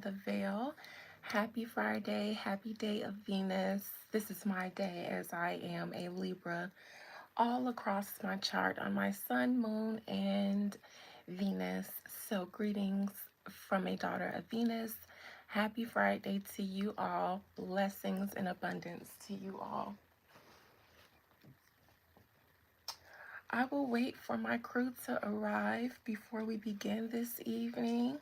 the veil. Happy Friday, happy day of Venus. This is my day as I am a Libra all across my chart on my sun, moon, and Venus. So, greetings from a daughter of Venus. Happy Friday to you all. Blessings and abundance to you all. I will wait for my crew to arrive before we begin this evening.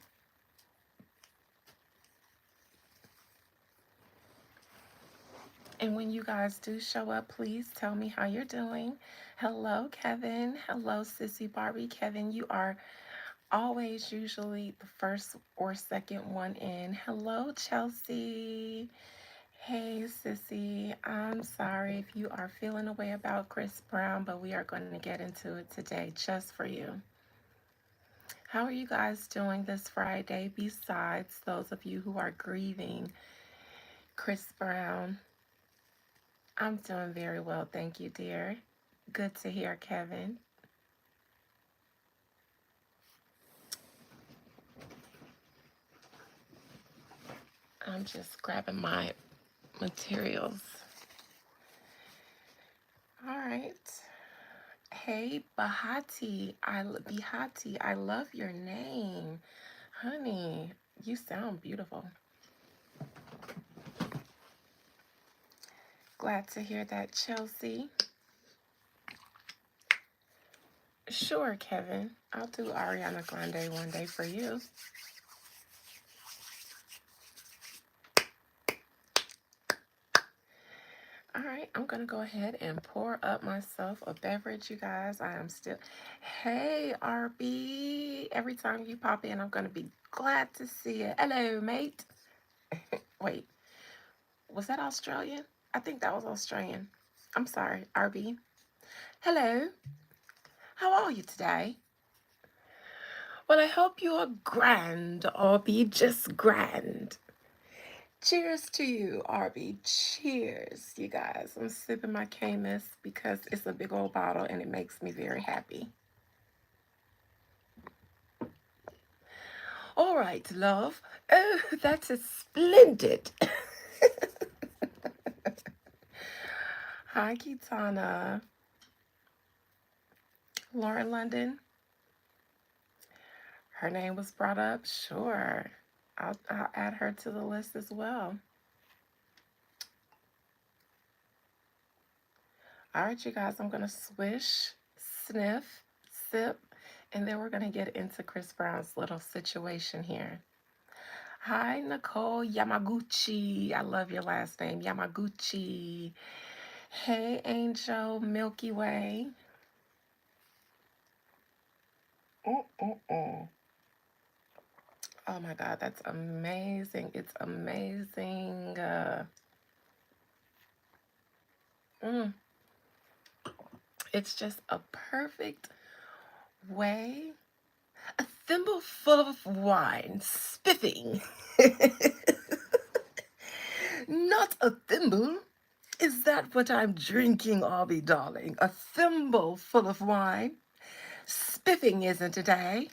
And when you guys do show up, please tell me how you're doing. Hello, Kevin. Hello, Sissy Barbie. Kevin, you are always usually the first or second one in. Hello, Chelsea. Hey, Sissy. I'm sorry if you are feeling a way about Chris Brown, but we are going to get into it today just for you. How are you guys doing this Friday besides those of you who are grieving Chris Brown? I'm doing very well, thank you, dear. Good to hear, Kevin. I'm just grabbing my materials. All right. Hey, Bihati, I love your name. Honey, you sound beautiful. Glad to hear that, Chelsea. Sure, Kevin. I'll do Ariana Grande one day for you. All right, I'm going to go ahead and pour up myself a beverage, you guys. I am still... Hey, RB. Every time you pop in, I'm going to be glad to see you. Hello, mate. Wait, was that Australian? I think that was Australian. I'm sorry, RB. Hello. How are you today? Well, I hope you are grand, RB. Just grand. Cheers to you, RB. Cheers, you guys. I'm sipping my Camus because it's a big old bottle and it makes me very happy. All right, love. Oh, that is splendid. Hi, Kitana. Lauren London. Her name was brought up. Sure. I'll add her to the list as well. All right, you guys, I'm going to swish, sniff, sip, and then we're going to get into Chris Brown's little situation here. Hi, Nicole Yamaguchi. I love your last name, Yamaguchi. Hey, Angel Milky Way. Oh my God, that's amazing. It's amazing. It's just a perfect way. A thimble full of wine, spiffing. Not a thimble. Is that what I'm drinking, Arby, darling? A thimble full of wine? Spiffing isn't it, eh?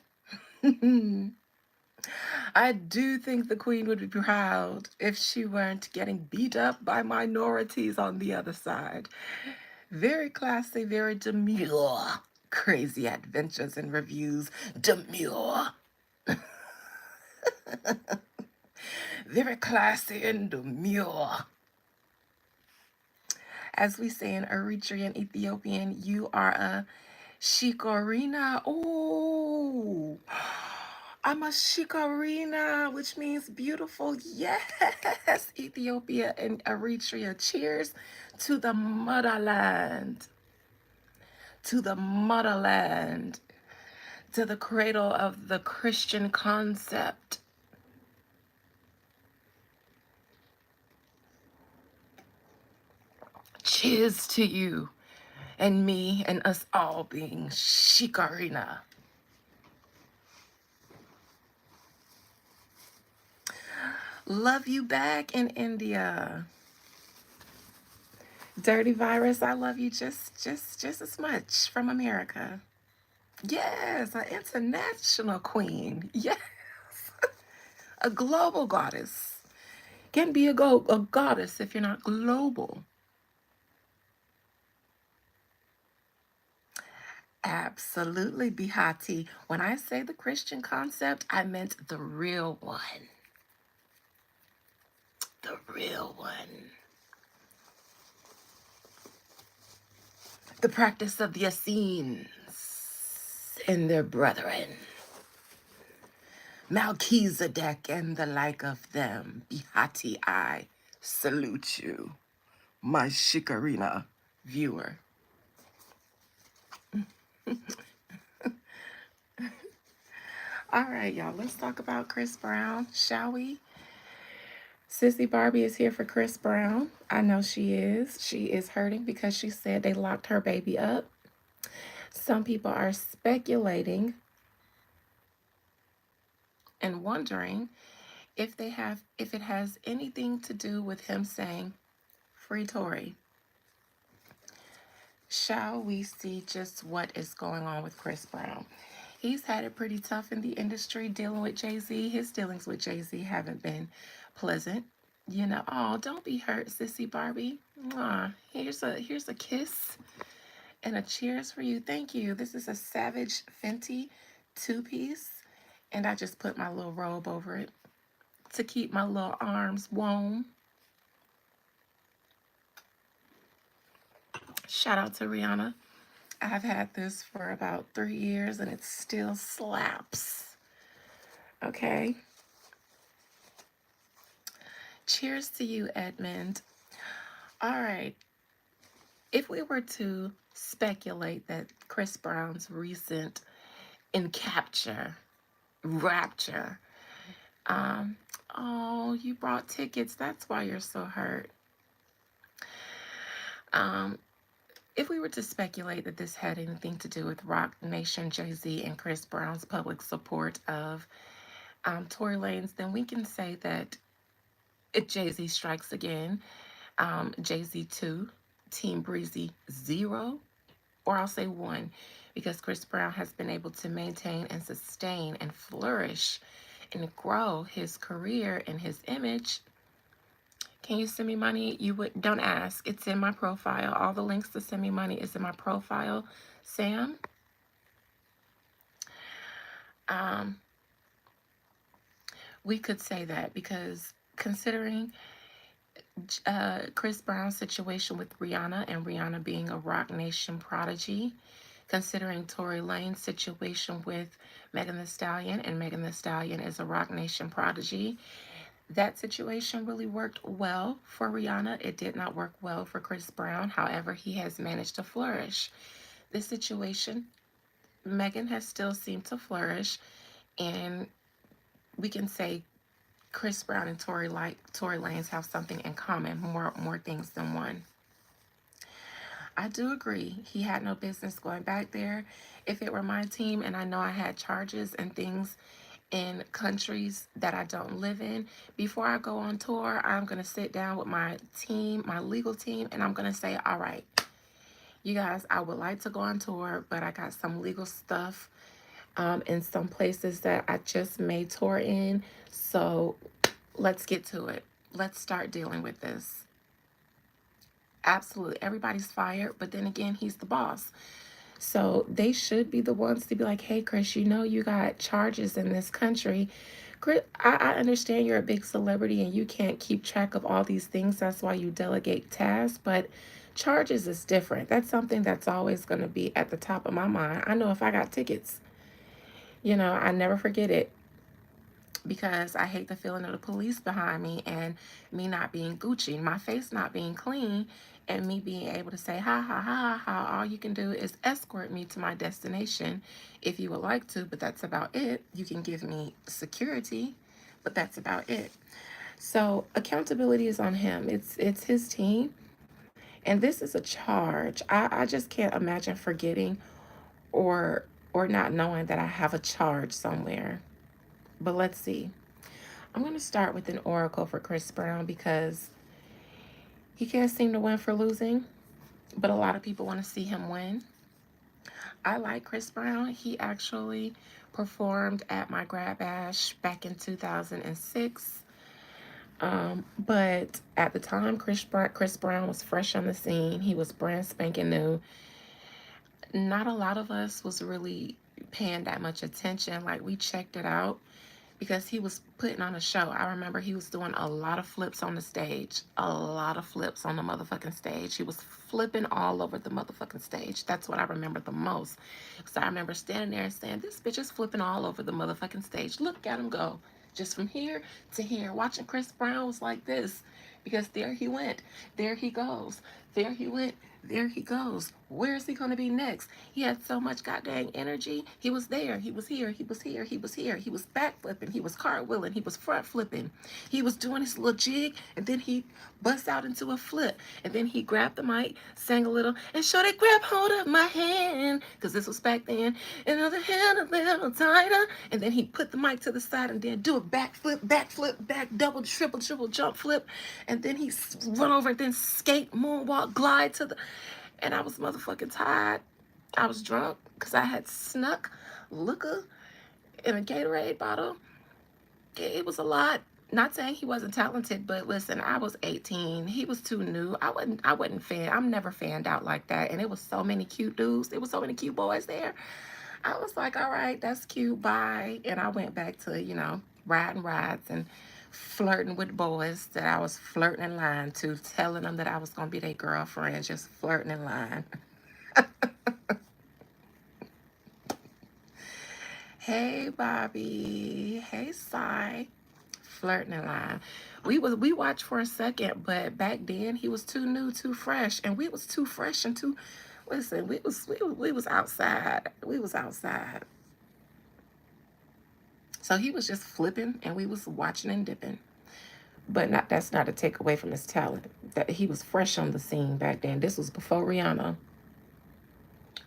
I do think the Queen would be proud if she weren't getting beat up by minorities on the other side. Very classy, very demure. Crazy adventures and reviews. Demure. Very classy and demure. As we say in Eritrean Ethiopian, you are a shikarina. Oh, I'm a shikarina, which means beautiful. Yes, Ethiopia and Eritrea. Cheers to the motherland. To the motherland. To the cradle of the Christian concept. Cheers to you and me and us all being shikarina. Love you back in India. Dirty Virus, I love you just as much from America. Yes, an international queen. Yes. A global goddess. Can't be a goddess if you're not global. Absolutely, Bihati. When I say the Christian concept, I meant the real one. The real one. The practice of the Essenes and their brethren. Melchizedek and the like of them. Bihati, I salute you, my Shikarina viewer. All right, y'all, let's talk about Chris Brown, shall we? Sissy Barbie is here for Chris Brown. I know she is. She is hurting because she said they locked her baby up. Some people are speculating and wondering if it has anything to do with him saying free Tory. Shall we see just what is going on with Chris Brown? He's had it pretty tough in the industry dealing with Jay-Z. His dealings with Jay-Z haven't been pleasant. You know, oh, don't be hurt, Sissy Barbie. Mwah. Here's a kiss and a cheers for you. Thank you. This is a Savage Fenty two-piece, and I just put my little robe over it to keep my little arms warm. Shout out to Rihanna. I've had this for about 3 years and it still slaps. Okay. Cheers to you, Edmund. All right. If we were to speculate that Chris Brown's recent rapture, um, oh, you brought tickets. That's why you're so hurt. Um, if we were to speculate that this had anything to do with Roc Nation, Jay-Z, and Chris Brown's public support of Tory Lanez, then we can say that if Jay-Z strikes again, Jay-Z 2, Team Breezy 0, or I'll say 1, because Chris Brown has been able to maintain and sustain and flourish and grow his career and his image. Can you send me money? Don't ask. It's in my profile. All the links to send me money is in my profile, Sam. We could say that because considering Chris Brown's situation with Rihanna and Rihanna being a Roc Nation prodigy, considering Tory Lanez's situation with Megan Thee Stallion and Megan Thee Stallion is a Roc Nation prodigy, that situation really worked well for Rihanna. It did not work well for Chris Brown. However, he has managed to flourish. This situation, Megan has still seemed to flourish, and we can say Chris Brown and Tory Lanez have something in common, more things than one. I do agree. He had no business going back there. If it were my team and I know I had charges and things in countries that I don't live in, before I go on tour, I'm going to sit down with my team, my legal team, and I'm going to say, all right, you guys, I would like to go on tour, but I got some legal stuff in some places that I just may tour in. So let's get to it. Let's start dealing with this. Absolutely. Everybody's fired, but then again, he's the boss. So they should be the ones to be like, hey, Chris, you know you got charges in this country. Chris, I understand you're a big celebrity and you can't keep track of all these things. That's why you delegate tasks. But charges is different. That's something that's always going to be at the top of my mind. I know if I got tickets, you know, I never forget it because I hate the feeling of the police behind me and me not being Gucci, my face not being clean, and me being able to say, ha, ha, ha, ha, all you can do is escort me to my destination if you would like to, but that's about it. You can give me security, but that's about it. So accountability is on him. It's his team, and this is a charge. I just can't imagine forgetting or not knowing that I have a charge somewhere. But let's see. I'm going to start with an oracle for Chris Brown because he can't seem to win for losing, but a lot of people want to see him win. I like Chris Brown. He actually performed at my grad bash back in 2006. But at the time, Chris Brown was fresh on the scene. He was brand spanking new. Not a lot of us was really paying that much attention. Like, we checked it out because he was putting on a show. I remember he was doing a lot of flips on the stage. A lot of flips on the motherfucking stage. He was flipping all over the motherfucking stage. That's what I remember the most. So I remember standing there and saying, this bitch is flipping all over the motherfucking stage. Look at him go. Just from here to here. Watching Chris Brown was like this. Because there he went. There he goes. There he went. There he goes. Where is he going to be next? He had so much goddamn energy. He was there. He was here. He was here. He was here. He was back flipping. He was cartwheeling. He was front flipping. He was doing his little jig, and then he bust out into a flip. And then he grabbed the mic, sang a little, and showed it, grab hold of my hand, because this was back then. Another hand a little tighter. And then he put the mic to the side and then do a back flip, back double, triple jump flip. And then he run over and then skate, moonwalk, glide to the... And I was motherfucking tired. I was drunk because I had snuck liquor in a Gatorade bottle. It was a lot. Not saying he wasn't talented, but listen, I was 18. He was too new. I wasn't fan. I'm never fanned out like that. And it was so many cute dudes. There was so many cute boys there. I was like, all right, that's cute. Bye. And I went back to, riding rides and flirting with boys that I was flirting in line to, telling them that I was going to be their girlfriend, just flirting in line. Hey, Bobby. Hey, Cy. Flirting in line. We watched for a second, but back then he was too new, too fresh, and we was too fresh and too... Listen, we was outside. We was outside. So he was just flipping, and we was watching and dipping. But that's not a takeaway from his talent. That he was fresh on the scene back then. This was before Rihanna.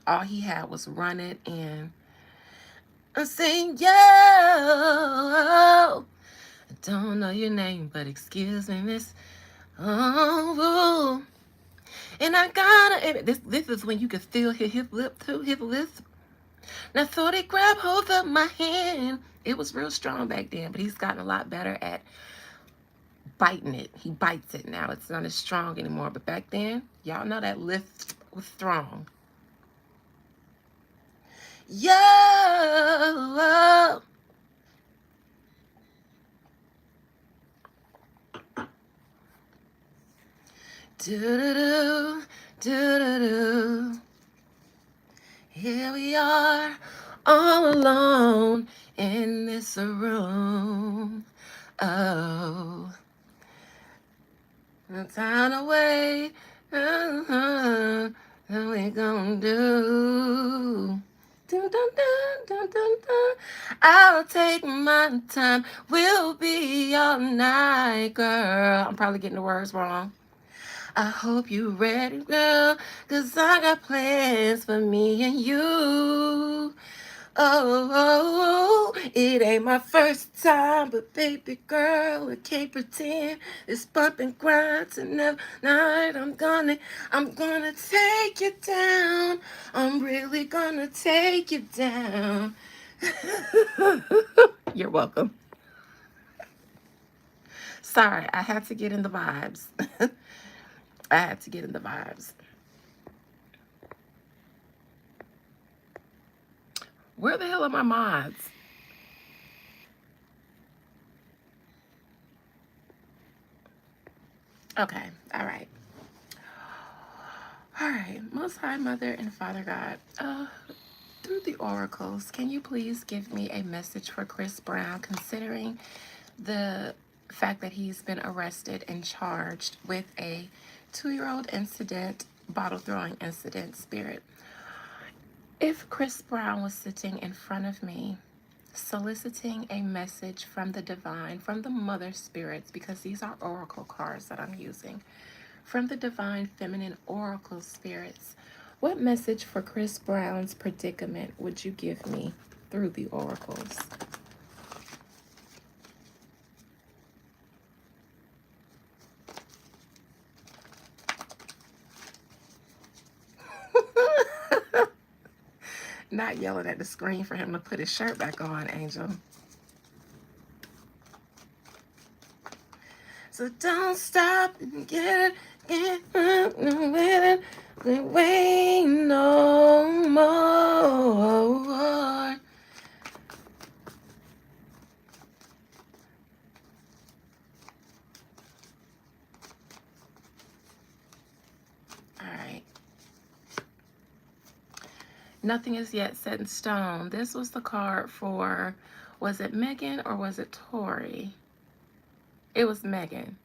All he had was Run It and sing, yo. I don't know your name, but excuse me, miss. Oh, and I gotta... This is when you could feel his lip too, his lips. Now thought he grabbed hold of my hand. It was real strong back then, but he's gotten a lot better at biting it. He bites it now. It's not as strong anymore. But back then, y'all know that lift was strong. Yo! Do-do-do, do-do-do. Here we are, all alone in this room. Oh, the time away. What we gonna do? Dun, dun, dun, dun, dun, dun. I'll take my time. We'll be all night, girl. I'm probably getting the words wrong. I hope you ready, girl, 'cause I got plans for me and you. Oh, it ain't my first time, but baby girl, I can't pretend. It's bump and grind tonight. I'm gonna take you down. I'm really gonna take you down. You're welcome. Sorry, I had to get in the vibes. I had to get in the vibes. Where the hell are my mods? Okay, all right. All right, Most High Mother and Father God, through the oracles, can you please give me a message for Chris Brown, considering the fact that he's been arrested and charged with a 2-year-old incident, bottle throwing incident, spirit. If Chris Brown was sitting in front of me, soliciting a message from the divine, from the mother spirits, because these are oracle cards that I'm using, from the divine feminine oracle spirits, what message for Chris Brown's predicament would you give me through the oracles? Not yelling at the screen for him to put his shirt back on, Angel. So don't stop and get it away no more. All right. Nothing is yet set in stone. This was the card for, was it Megan or was it Tori? It was Megan.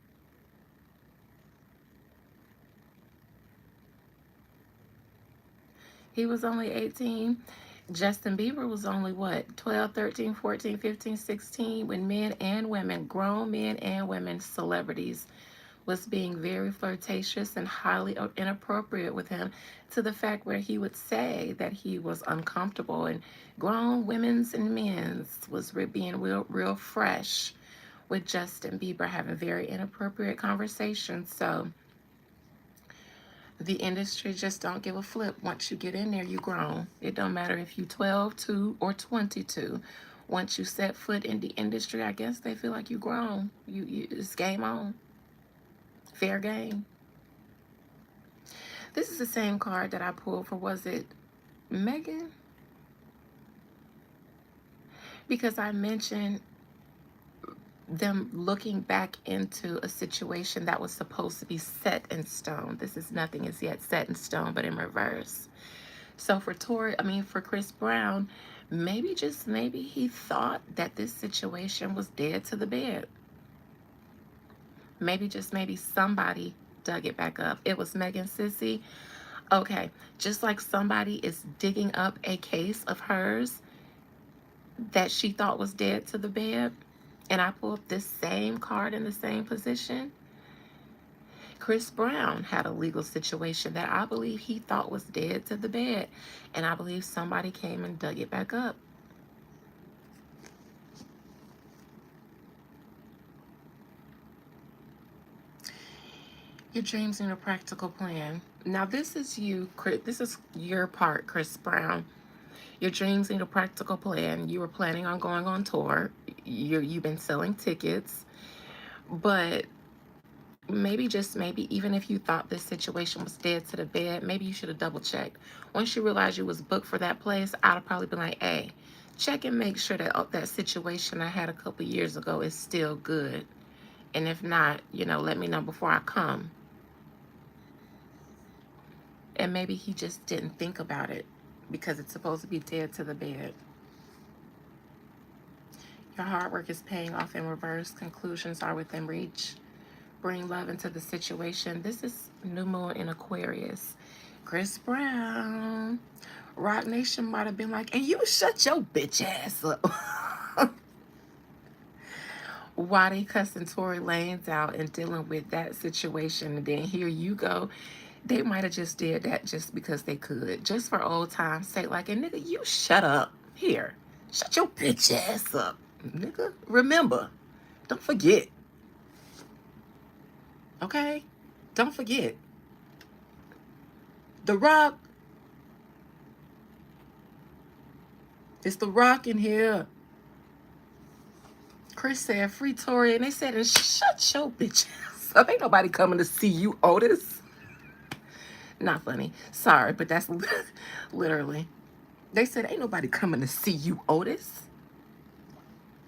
He was only 18. Justin Bieber was only what, 12, 13, 14, 15, 16, when men and women, grown men and women, celebrities, was being very flirtatious and highly inappropriate with him, to the fact where he would say that he was uncomfortable, and grown women's and men's was being real fresh with Justin Bieber, having very inappropriate conversations. So the industry just don't give a flip. Once you get in there, you grown. It don't matter if you 12, 2, or 22. Once you set foot in the industry, I guess they feel like you grown. It's game on. Fair game. This is the same card that I pulled for, was it Megan? Because I mentioned them looking back into a situation that was supposed to be set in stone. This is nothing is yet set in stone, but in reverse. So for for Chris Brown, maybe, just maybe, he thought that this situation was dead to the bed. Maybe, just maybe, somebody dug it back up. It was Megan, Sissy. Okay, just like somebody is digging up a case of hers that she thought was dead to the bed, and I pulled this same card in the same position. Chris Brown had a legal situation that I believe he thought was dead to the bed, and I believe somebody came and dug it back up. Your dreams need a practical plan. Now this is you, this is your part, Chris Brown. Your dreams need a practical plan. You were planning on going on tour. You've been selling tickets, but maybe, just maybe, even if you thought this situation was dead to the bed, maybe you should have double checked. Once you realized you was booked for that place, I'd have probably been like, hey, check and make sure that that situation I had a couple years ago is still good. And if not, let me know before I come. And maybe he just didn't think about it because it's supposed to be dead to the bed. Your hard work is paying off in reverse. Conclusions are within reach. Bring love into the situation. This is new moon in Aquarius. Chris Brown. Rock Nation might have been like, and you shut your bitch ass up. Why they cussing Tory Lanez out and dealing with that situation, and then here you go. They might have just did that just because they could. Just for old time's sake. Like, and nigga, you shut up. Here. Shut your bitch ass up. Nigga, remember. Don't forget. Okay? Don't forget. The Rock. It's The Rock in here. Chris said, free Tory. And they said, and shut your bitch ass up. Ain't nobody coming to see you, Otis. Not funny. Sorry, but that's literally. They said, ain't nobody coming to see you, Otis.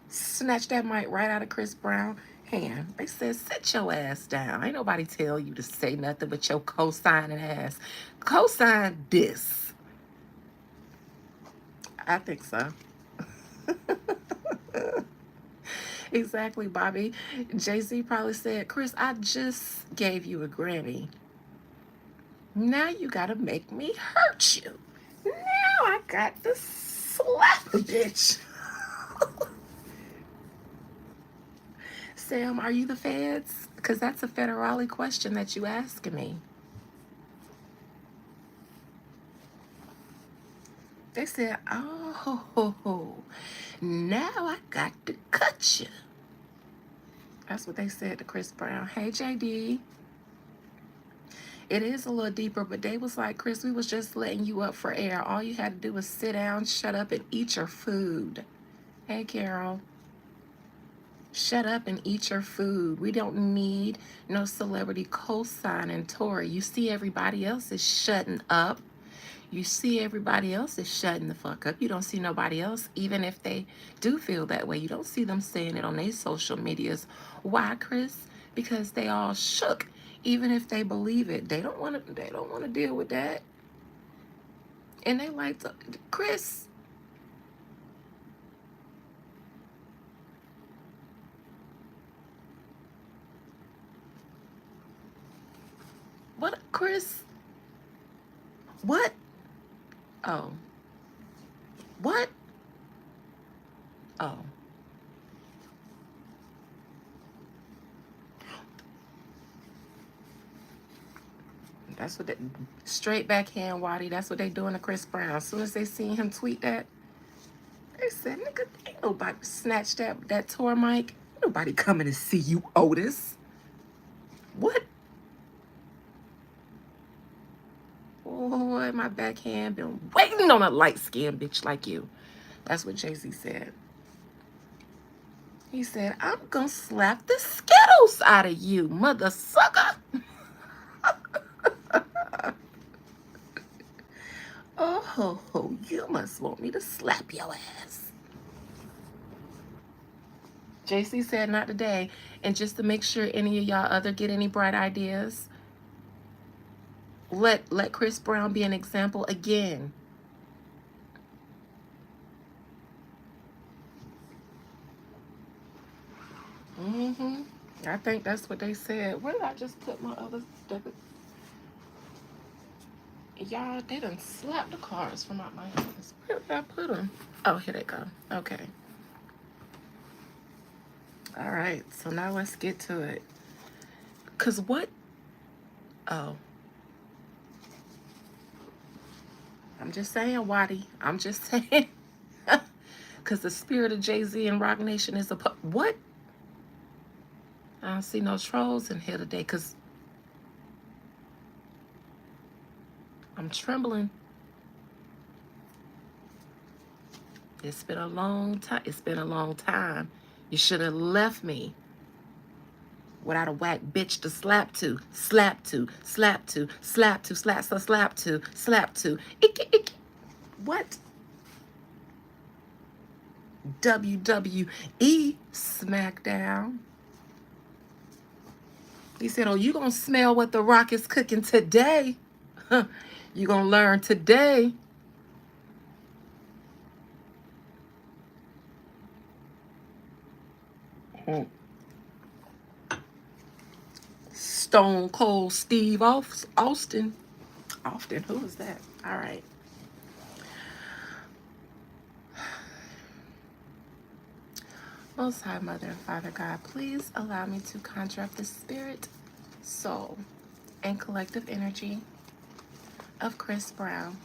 Snatch that mic right out of Chris Brown hand. They said, sit your ass down. Ain't nobody tell you to say nothing but your co-signing ass. Co-sign this. I think so. Exactly, Bobby. Jay-Z probably said, Chris, I just gave you a Grammy. Now you gotta make me hurt you. Now I got to slap a bitch. Sam, are you the feds? Because that's a federale question that you asking me. They said, oh, now I got to cut you. That's what they said to Chris Brown. Hey, JD. It is a little deeper, but they was like, Chris, we was just letting you up for air. All you had to do was sit down, shut up, and eat your food. Hey, Carol. Shut up and eat your food. We don't need no celebrity co-signing Tori. You see everybody else is shutting up. You see everybody else is shutting the fuck up. You don't see nobody else, even if they do feel that way. You don't see them saying it on their social medias. Why, Chris? Because they all shook. Even if they believe it, they don't want to. They don't want to deal with that. And they like to, Chris. What, Chris? What? Oh, what? Oh. That's what they, straight backhand Waddy. That's what they doing to Chris Brown. As soon as they seen him tweet that, they said, nigga, ain't nobody snatched that tour mic. Ain't nobody coming to see you, Otis. What? Boy, my backhand been waiting on a light-skinned bitch like you. That's what Jay-Z said. He said, I'm gonna slap the Skittles out of you, mother sucker. Oh, you must want me to slap your ass. JC said not today. And just to make sure any of y'all other get any bright ideas, let Chris Brown be an example again. I think that's what they said. Where did I just put my other debit? Y'all, they done slapped the cards from out my hands. Where did I put them? Oh, here they go. Okay. All right. So now let's get to it. Because what? Oh. I'm just saying, Waddy. I'm just saying. Because the spirit of Jay-Z and Roc Nation is a... What? I don't see no trolls in here today because I'm trembling. It's been a long time. It's been a long time. You should have left me without a whack bitch to slap to, slap to, slap to, slap to, slap to, slap to, slap to. Icky, icky. What? WWE SmackDown. He said, oh, you gonna smell what The Rock is cooking today. You gonna learn today. Stone Cold Steve Austin. Austin, who is that? All right. Most High Mother and Father God, please allow me to conjure up the spirit, soul, and collective energy of Chris Brown.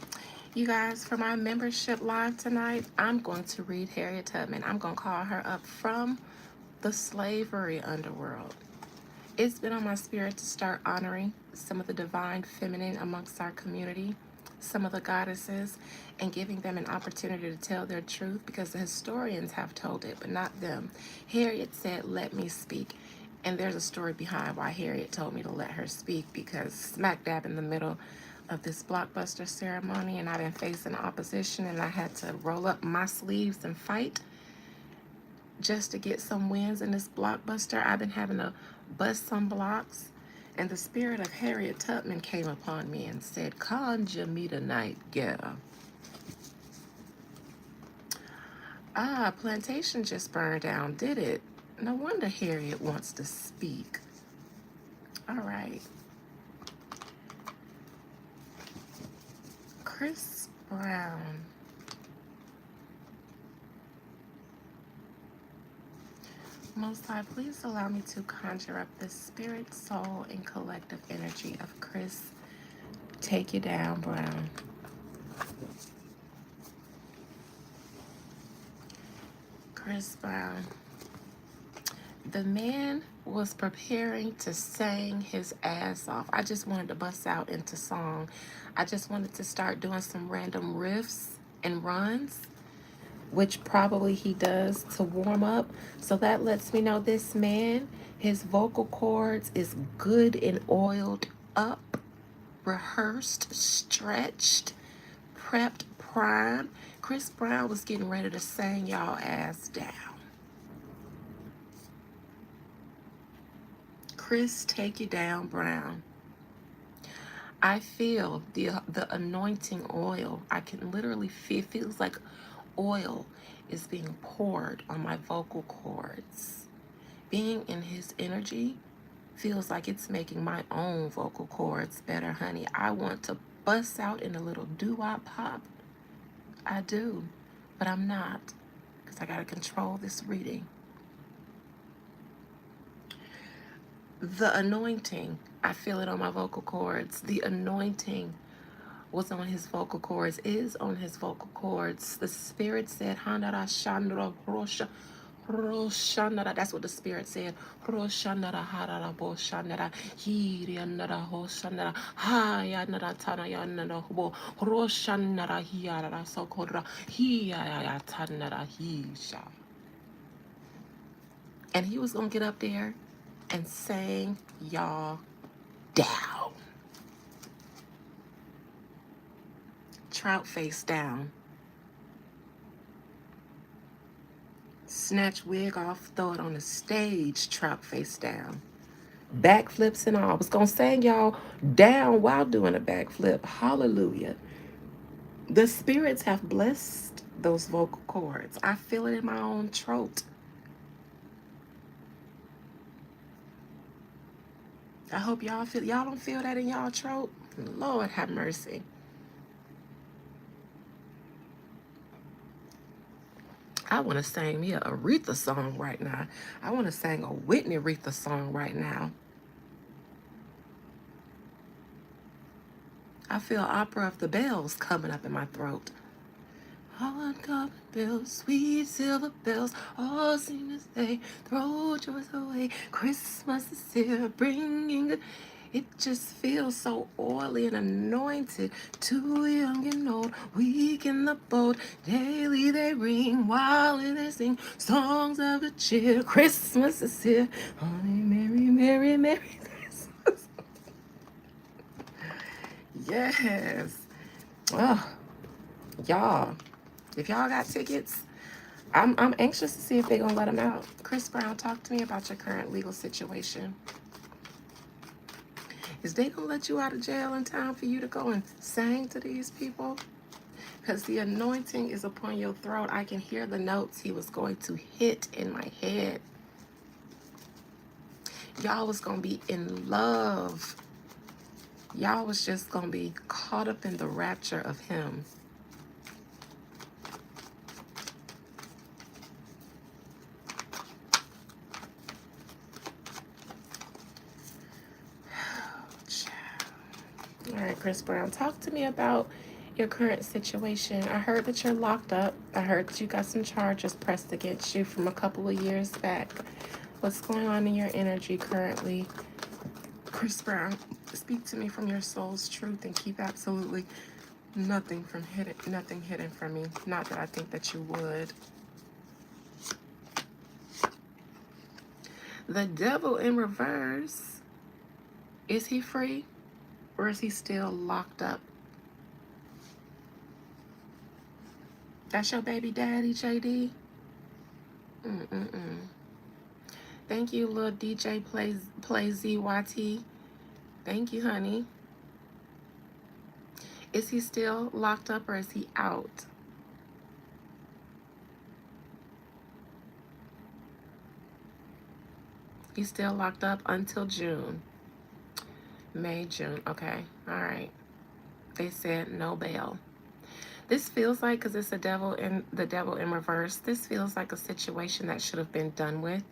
You guys, for my membership live tonight, I'm going to read Harriet Tubman. I'm going to call her up from the slavery underworld. It's been on my spirit to start honoring some of the divine feminine amongst our community, some of the goddesses, and giving them an opportunity to tell their truth because the historians have told it, but not them. Harriet said, let me speak. And there's a story behind why Harriet told me to let her speak, because smack dab in the middle of this blockbuster ceremony, and I've been facing opposition, and I had to roll up my sleeves and fight just to get some wins in this blockbuster. I've been having to bust some blocks, and the spirit of Harriet Tubman came upon me and said, conjure me tonight, girl. Ah, plantation just burned down, did it? No wonder Harriet wants to speak. All right. Chris Brown. Most High, please allow me to conjure up the spirit, soul, and collective energy of Chris. Take you down, Brown. Chris Brown. The man was preparing to sing his ass off. I just wanted to bust out into song. I just wanted to start doing some random riffs and runs, which probably he does to warm up. So that lets me know this man, his vocal cords is good and oiled up, rehearsed, stretched, prepped, primed. Chris Brown was getting ready to sing y'all ass down. Chris, take you down, Brown. I feel the anointing oil. I can literally feel, it feels like oil is being poured on my vocal cords. Being in his energy feels like it's making my own vocal cords better, honey. I want to bust out in a little doo-wop pop. I do, but I'm not, because I got to control this reading. The anointing, I feel it on my vocal cords. The anointing was on his vocal cords, is on his vocal cords. The Spirit said, Hanara Shandra Rosha. Roshanara, that's what the Spirit said. Roshanara Harara Boshanara Hirianara Hoshanara Hayanara Tanayanara Ho Roshanara Hiara Sokora Hiayatanara Hisha. And he was gonna get up there and sing y'all down. Trout face down. Snatch wig off, throw it on the stage, trout face down. Backflips and all. I was gonna sing y'all down while doing a backflip. Hallelujah. The spirits have blessed those vocal cords. I feel it in my own throat. I hope y'all don't feel that in y'all throat. Lord have mercy. I want to sing me a Aretha song right now. I want to sing a Whitney Aretha song right now. I feel Opera of the Bells coming up in my throat. All uncommon bells, sweet silver bells, all seem to say, throw joys away. Christmas is here, bringing it. It just feels so oily and anointed. Too young and old, weak in the boat. Daily they ring, while they sing songs of good cheer. Christmas is here. Honey, Merry, Merry, Merry Christmas. Yes. Oh, y'all. If y'all got tickets, I'm anxious to see if they're gonna let them out. Chris Brown, talk to me about your current legal situation. Is they gonna let you out of jail in time for you to go and sing to these people? Because the anointing is upon your throat. I can hear the notes he was going to hit in my head. Y'all was gonna be in love. Y'all was just gonna be caught up in the rapture of him. All right, Chris Brown, talk to me about your current situation. I heard that you're locked up. I heard that you got some charges pressed against you from a couple of years back. What's going on in your energy currently? Chris Brown, speak to me from your soul's truth and keep absolutely nothing hidden from me. Not that I think that you would. The devil in reverse. Is he free or is he still locked up? That's your baby daddy, JD? Thank you, little DJ Play ZYT. Thank you, honey. Is he still locked up or is he out? He's still locked up until June. May, June. Okay. All right. They said no bail. This feels like, because it's the devil in reverse, this feels like a situation that should have been done with.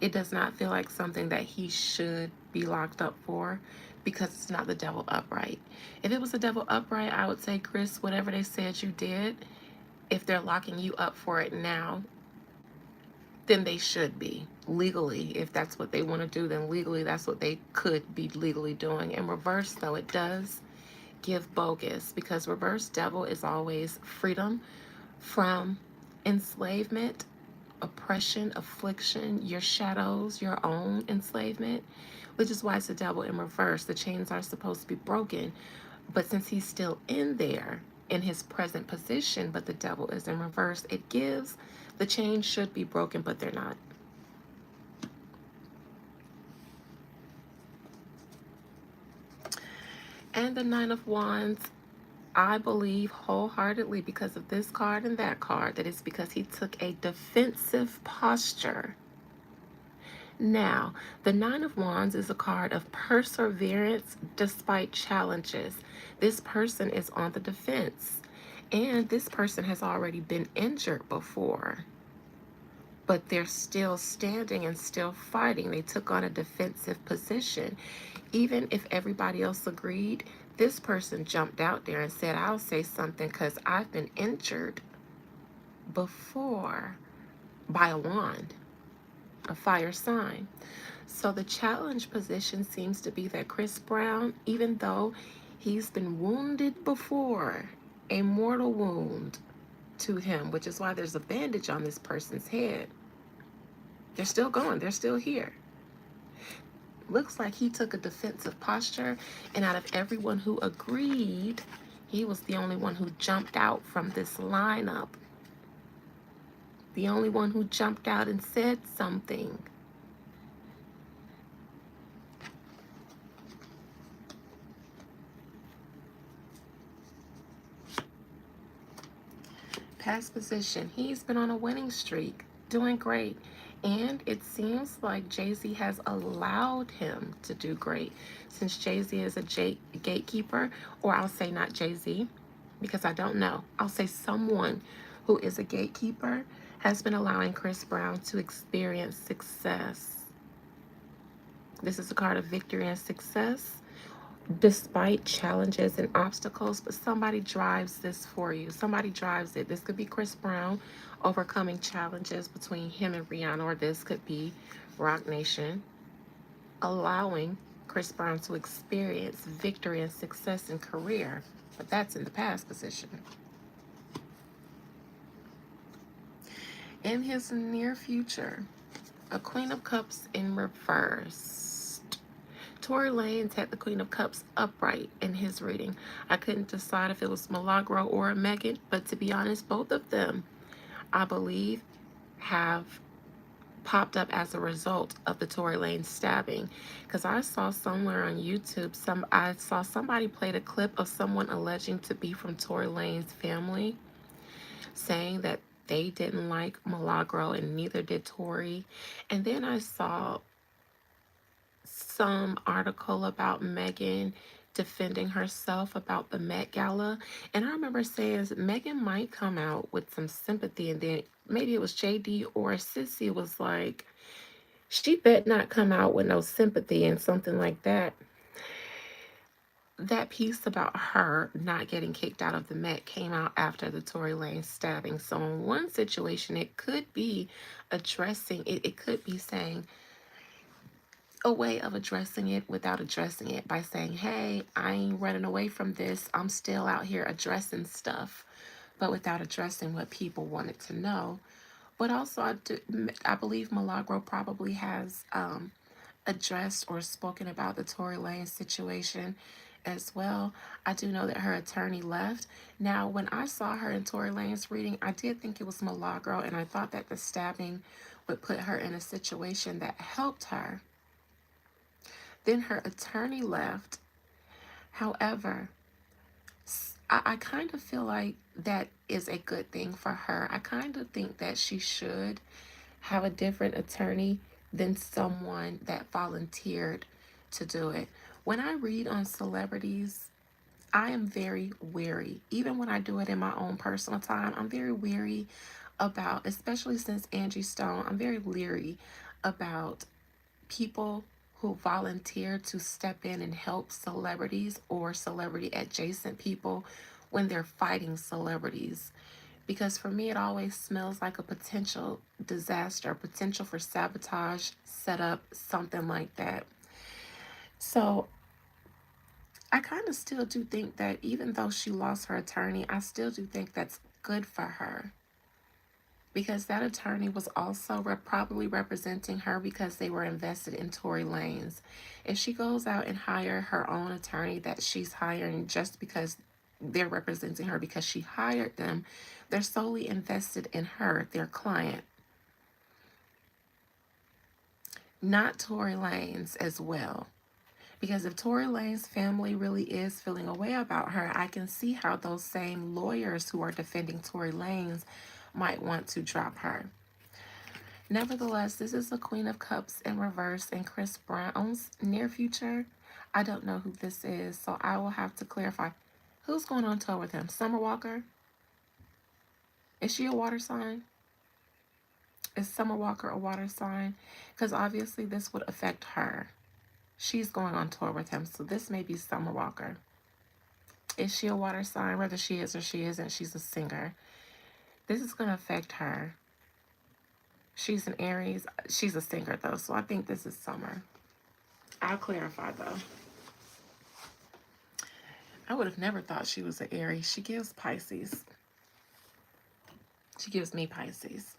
It does not feel like something that he should be locked up for, because it's not the devil upright. If it was the devil upright, I would say, Chris, whatever they said you did, if they're locking you up for it now, then they should be. legally. If that's what they want to do, then legally that's what they could be legally doing. In reverse, though, it does give bogus, because reverse devil is always freedom from enslavement, oppression, affliction, your shadows, your own enslavement, which is why it's the devil in reverse. The chains are supposed to be broken, but since he's still in there in his present position, but the devil is in reverse, it gives the chains should be broken, but they're not. And the Nine of Wands, I believe wholeheartedly, because of this card and that card, that it's because he took a defensive posture. Now, the Nine of Wands is a card of perseverance despite challenges. This person is on the defense, and this person has already been injured before, but they're still standing and still fighting. They took on a defensive position. Even if everybody else agreed, this person jumped out there and said, I'll say something because I've been injured before by a wand, a fire sign. So the challenge position seems to be that Chris Brown, even though he's been wounded before, a mortal wound to him, which is why there's a bandage on this person's head, they're still going, they're still here. Looks like he took a defensive posture, and out of everyone who agreed, he was the only one who jumped out from this lineup. The only one who jumped out and said something. Past position, he's been on a winning streak, doing great. And it seems like Jay-Z has allowed him to do great. Since Jay-Z is a gatekeeper, or I'll say not Jay-Z, because I don't know. I'll say someone who is a gatekeeper has been allowing Chris Brown to experience success. This is a card of victory and success, despite challenges and obstacles, but somebody drives this for you. Somebody drives it. This could be Chris Brown overcoming challenges between him and Rihanna, or this could be Roc Nation allowing Chris Brown to experience victory and success in career, but that's in the past position. In his near future, a Queen of Cups in reverse. Tory Lanez had the Queen of Cups upright in his reading. I couldn't decide if it was Milagro or Megan, but to be honest, both of them, I believe, have popped up as a result of the Tory Lanez stabbing. Because I saw somewhere on YouTube, I saw somebody played a clip of someone alleging to be from Tory Lanez family, saying that they didn't like Milagro and neither did Tory. And then I saw some article about Megan defending herself about the Met Gala. And I remember saying Megan might come out with some sympathy, and then maybe it was JD or Sissy was like, she bet not come out with no sympathy and something like that. That piece about her not getting kicked out of the Met came out after the Tory Lanez stabbing. So in one situation, it could be addressing it. It could be saying a way of addressing it without addressing it by saying, hey, I ain't running away from this. I'm still out here addressing stuff, but without addressing what people wanted to know. But also, I believe Milagro probably has addressed or spoken about the Tory Lanez situation as well. I do know that her attorney left. Now, when I saw her in Tory Lanez reading, I did think it was Milagro, and I thought that the stabbing would put her in a situation that helped her. Then her attorney left. However, I kind of feel like that is a good thing for her. I kind of think that she should have a different attorney than someone that volunteered to do it. When I read on celebrities, I am very wary. Even when I do it in my own personal time, I'm very wary about, especially since Angie Stone, I'm very leery about people who volunteer to step in and help celebrities or celebrity adjacent people when they're fighting celebrities, Because for me, it always smells like a potential disaster, potential for sabotage, setup, something like that. So I kind of still do think that even though she lost her attorney, I still do think that's good for her, because that attorney was also probably representing her because they were invested in Tory Lanez. If she goes out and hire her own attorney that she's hiring just because they're representing her because she hired them, they're solely invested in her, their client, not Tory Lanez as well. Because if Tory Lanez's family really is feeling a way about her, I can see how those same lawyers who are defending Tory Lanez might want to drop her. Nevertheless, this is the Queen of Cups in reverse in Chris Brown's near future. I don't know who this is, so I will have to clarify. Who's going on tour with him? Summer Walker? Is she a water sign? Is Summer Walker a water sign? Because obviously this would affect her. She's going on tour with him, so this may be Summer Walker. Is she a water sign? Whether she is or she isn't, she's a singer. This is going to affect her. She's an Aries. She's a singer, though, so I think this is Summer. I'll clarify, though. I would have never thought she was an Aries. She gives Pisces. She gives me Pisces.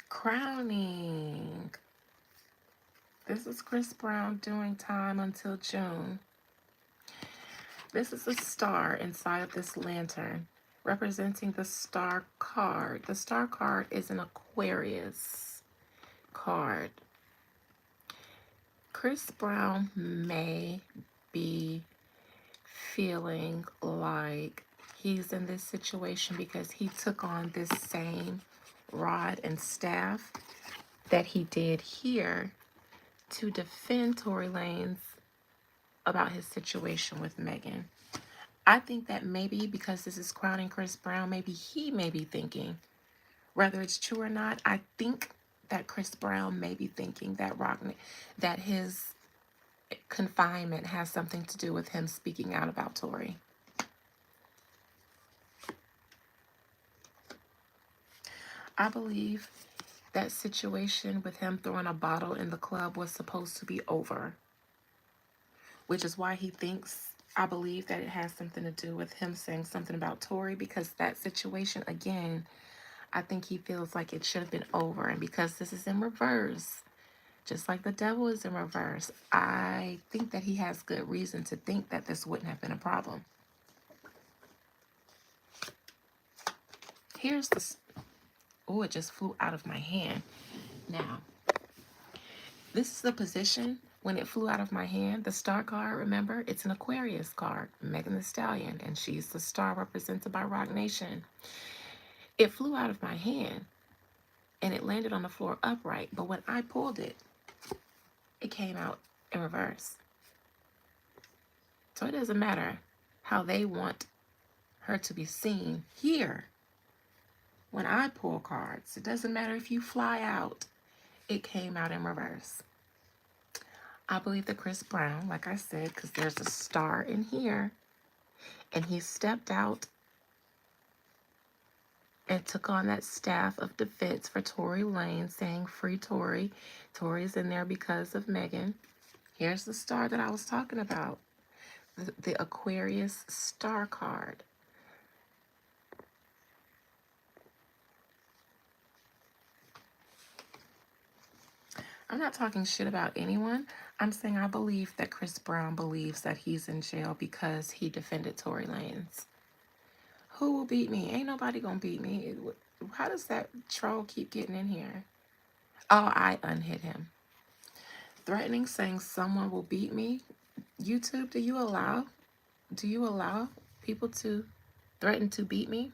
Crowning. This is Chris Brown doing Time Until June. This is a star inside of this lantern representing the star card. The star card is an Aquarius card. Chris Brown may be feeling like he's in this situation because he took on this same rod and staff that he did here to defend Tory Lanez about his situation with Megan. I think that maybe because this is crowning Chris Brown, maybe he may be thinking, whether it's true or not, I think that Chris Brown may be thinking that his confinement has something to do with him speaking out about Tory. I believe that situation with him throwing a bottle in the club was supposed to be over, which is why he thinks, I believe that it has something to do with him saying something about Tory, because that situation, again, I think he feels like it should have been over. And because this is in reverse, just like the devil is in reverse, I think that he has good reason to think that this wouldn't have been a problem. Here's the... Oh, it just flew out of my hand. Now, this is the position when it flew out of my hand. The star card, remember, it's an Aquarius card, Megan Thee Stallion, and she's the star represented by Roc Nation. It flew out of my hand, and it landed on the floor upright, but when I pulled it, it came out in reverse. So it doesn't matter how they want her to be seen here. When I pull cards, it doesn't matter if you fly out, it came out in reverse. I believe that Chris Brown, like I said, because there's a star in here, and he stepped out and took on that staff of defense for Tory Lanez, saying free Tory. Tory's in there because of Megan. Here's the star that I was talking about, the Aquarius star card. I'm not talking shit about anyone. I'm saying I believe that Chris Brown believes that he's in jail because he defended Tory Lanez. Who will beat me? Ain't nobody gonna beat me. How does that troll keep getting in here? Oh, I unhit him. Threatening, saying someone will beat me. YouTube, do you allow people to threaten to beat me?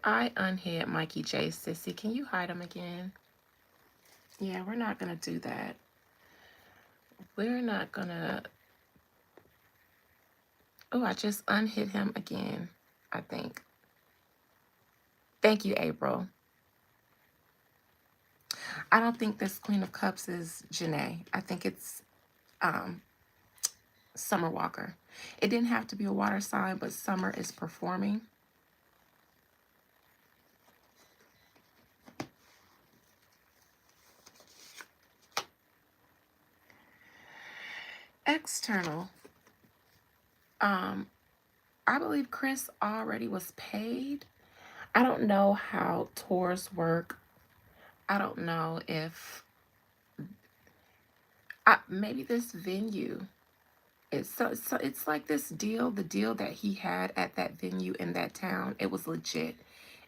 I unhid Mikey J. Sissy. Can you hide him again? Yeah, we're not gonna do that. We're not gonna... Oh, I just unhit him again, I think. Thank you, April. I don't think this Queen of Cups is Janae. I think it's um, Summer Walker. It didn't have to be a water sign, but Summer is performing. External. Um, I believe Chris already was paid. I don't know how tours work. I don't know if maybe this venue. It's like this deal, the deal that he had at that venue in that town. It was legit.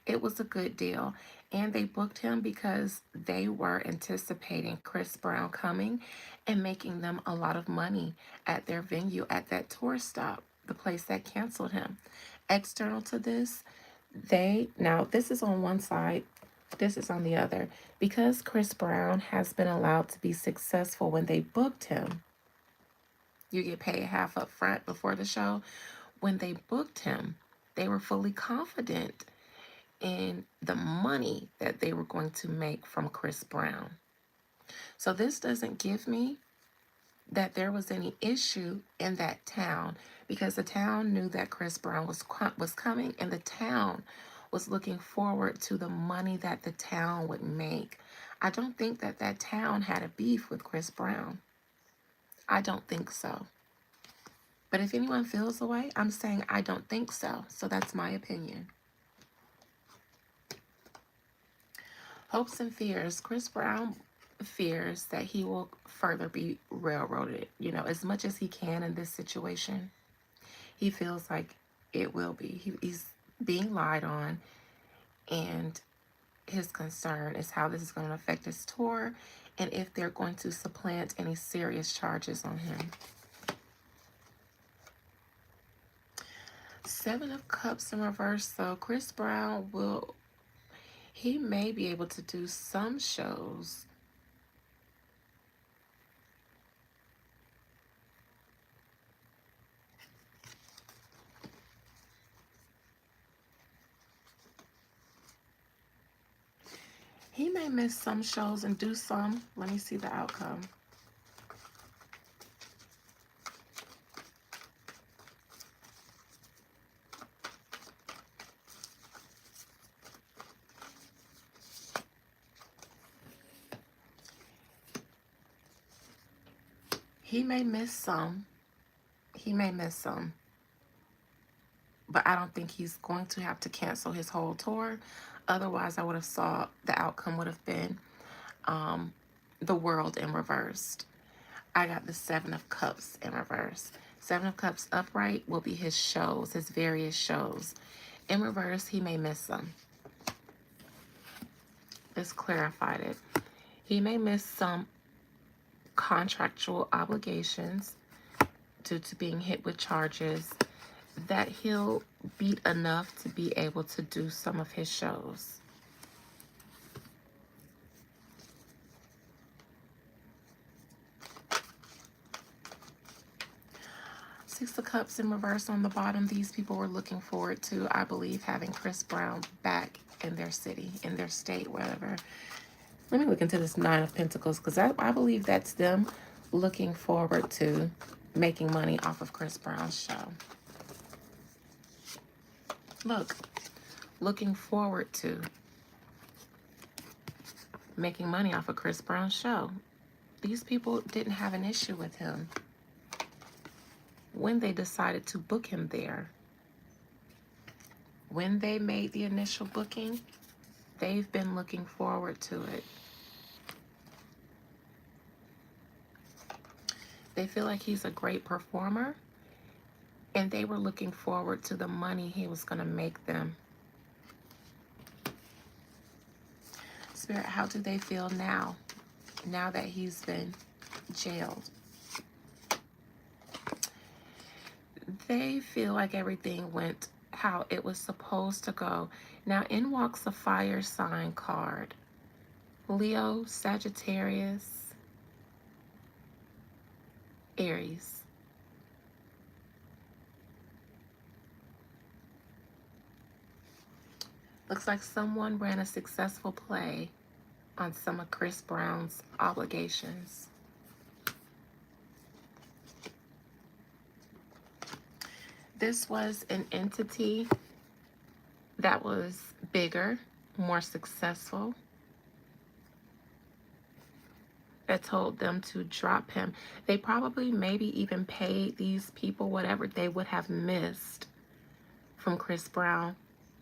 It was a good deal. And they booked him because they were anticipating Chris Brown coming and making them a lot of money at their venue at that tour stop, the place that canceled him. External to this, now this is on one side, this is on the other. Because Chris Brown has been allowed to be successful when they booked him, you get paid half up front before the show. When they booked him, they were fully confident in the money that they were going to make from Chris Brown. So this doesn't give me that there was any issue in that town, because the town knew that Chris Brown was coming, and the town was looking forward to the money that the town would make. I don't think that that town had a beef with Chris Brown. I don't think so. But if anyone feels the way, I'm saying I don't think so. So that's my opinion. Hopes and fears. Chris Brown fears that he will further be railroaded, as much as he can in this situation. He feels like it will be. He's being lied on, and his concern is how this is going to affect his tour and if they're going to supplant any serious charges on him. Seven of Cups in reverse. So Chris Brown he may be able to do some shows. He may miss some shows and do some. Let me see the outcome. He may miss some. He may miss some. But I don't think he's going to have to cancel his whole tour. Otherwise, I would have saw the outcome would have been the world in reversed. I got the Seven of Cups in reverse. Seven of Cups upright will be his shows, his various shows. In reverse, he may miss some. This clarified it. He may miss some contractual obligations due to being hit with charges that he'll beat enough to be able to do some of his shows. Six of Cups in reverse on the bottom. These people were looking forward to, I believe, having Chris Brown back in their city, in their state, wherever. Let me look into this Nine of Pentacles, because I believe that's them looking forward to making money off of Chris Brown's show. Look, looking forward to making money off of Chris Brown's show. These people didn't have an issue with him when they decided to book him there. When they made the initial booking, they've been looking forward to it. They feel like he's a great performer, and they were looking forward to the money he was going to make them. Spirit, how do they feel now that he's been jailed? They feel like everything went how it was supposed to go. Now, in walks a fire sign card. Leo, Sagittarius, Aries. Looks like someone ran a successful play on some of Chris Brown's obligations. This was an entity that was bigger, more successful, that told them to drop him. They probably maybe even paid these people whatever they would have missed from Chris Brown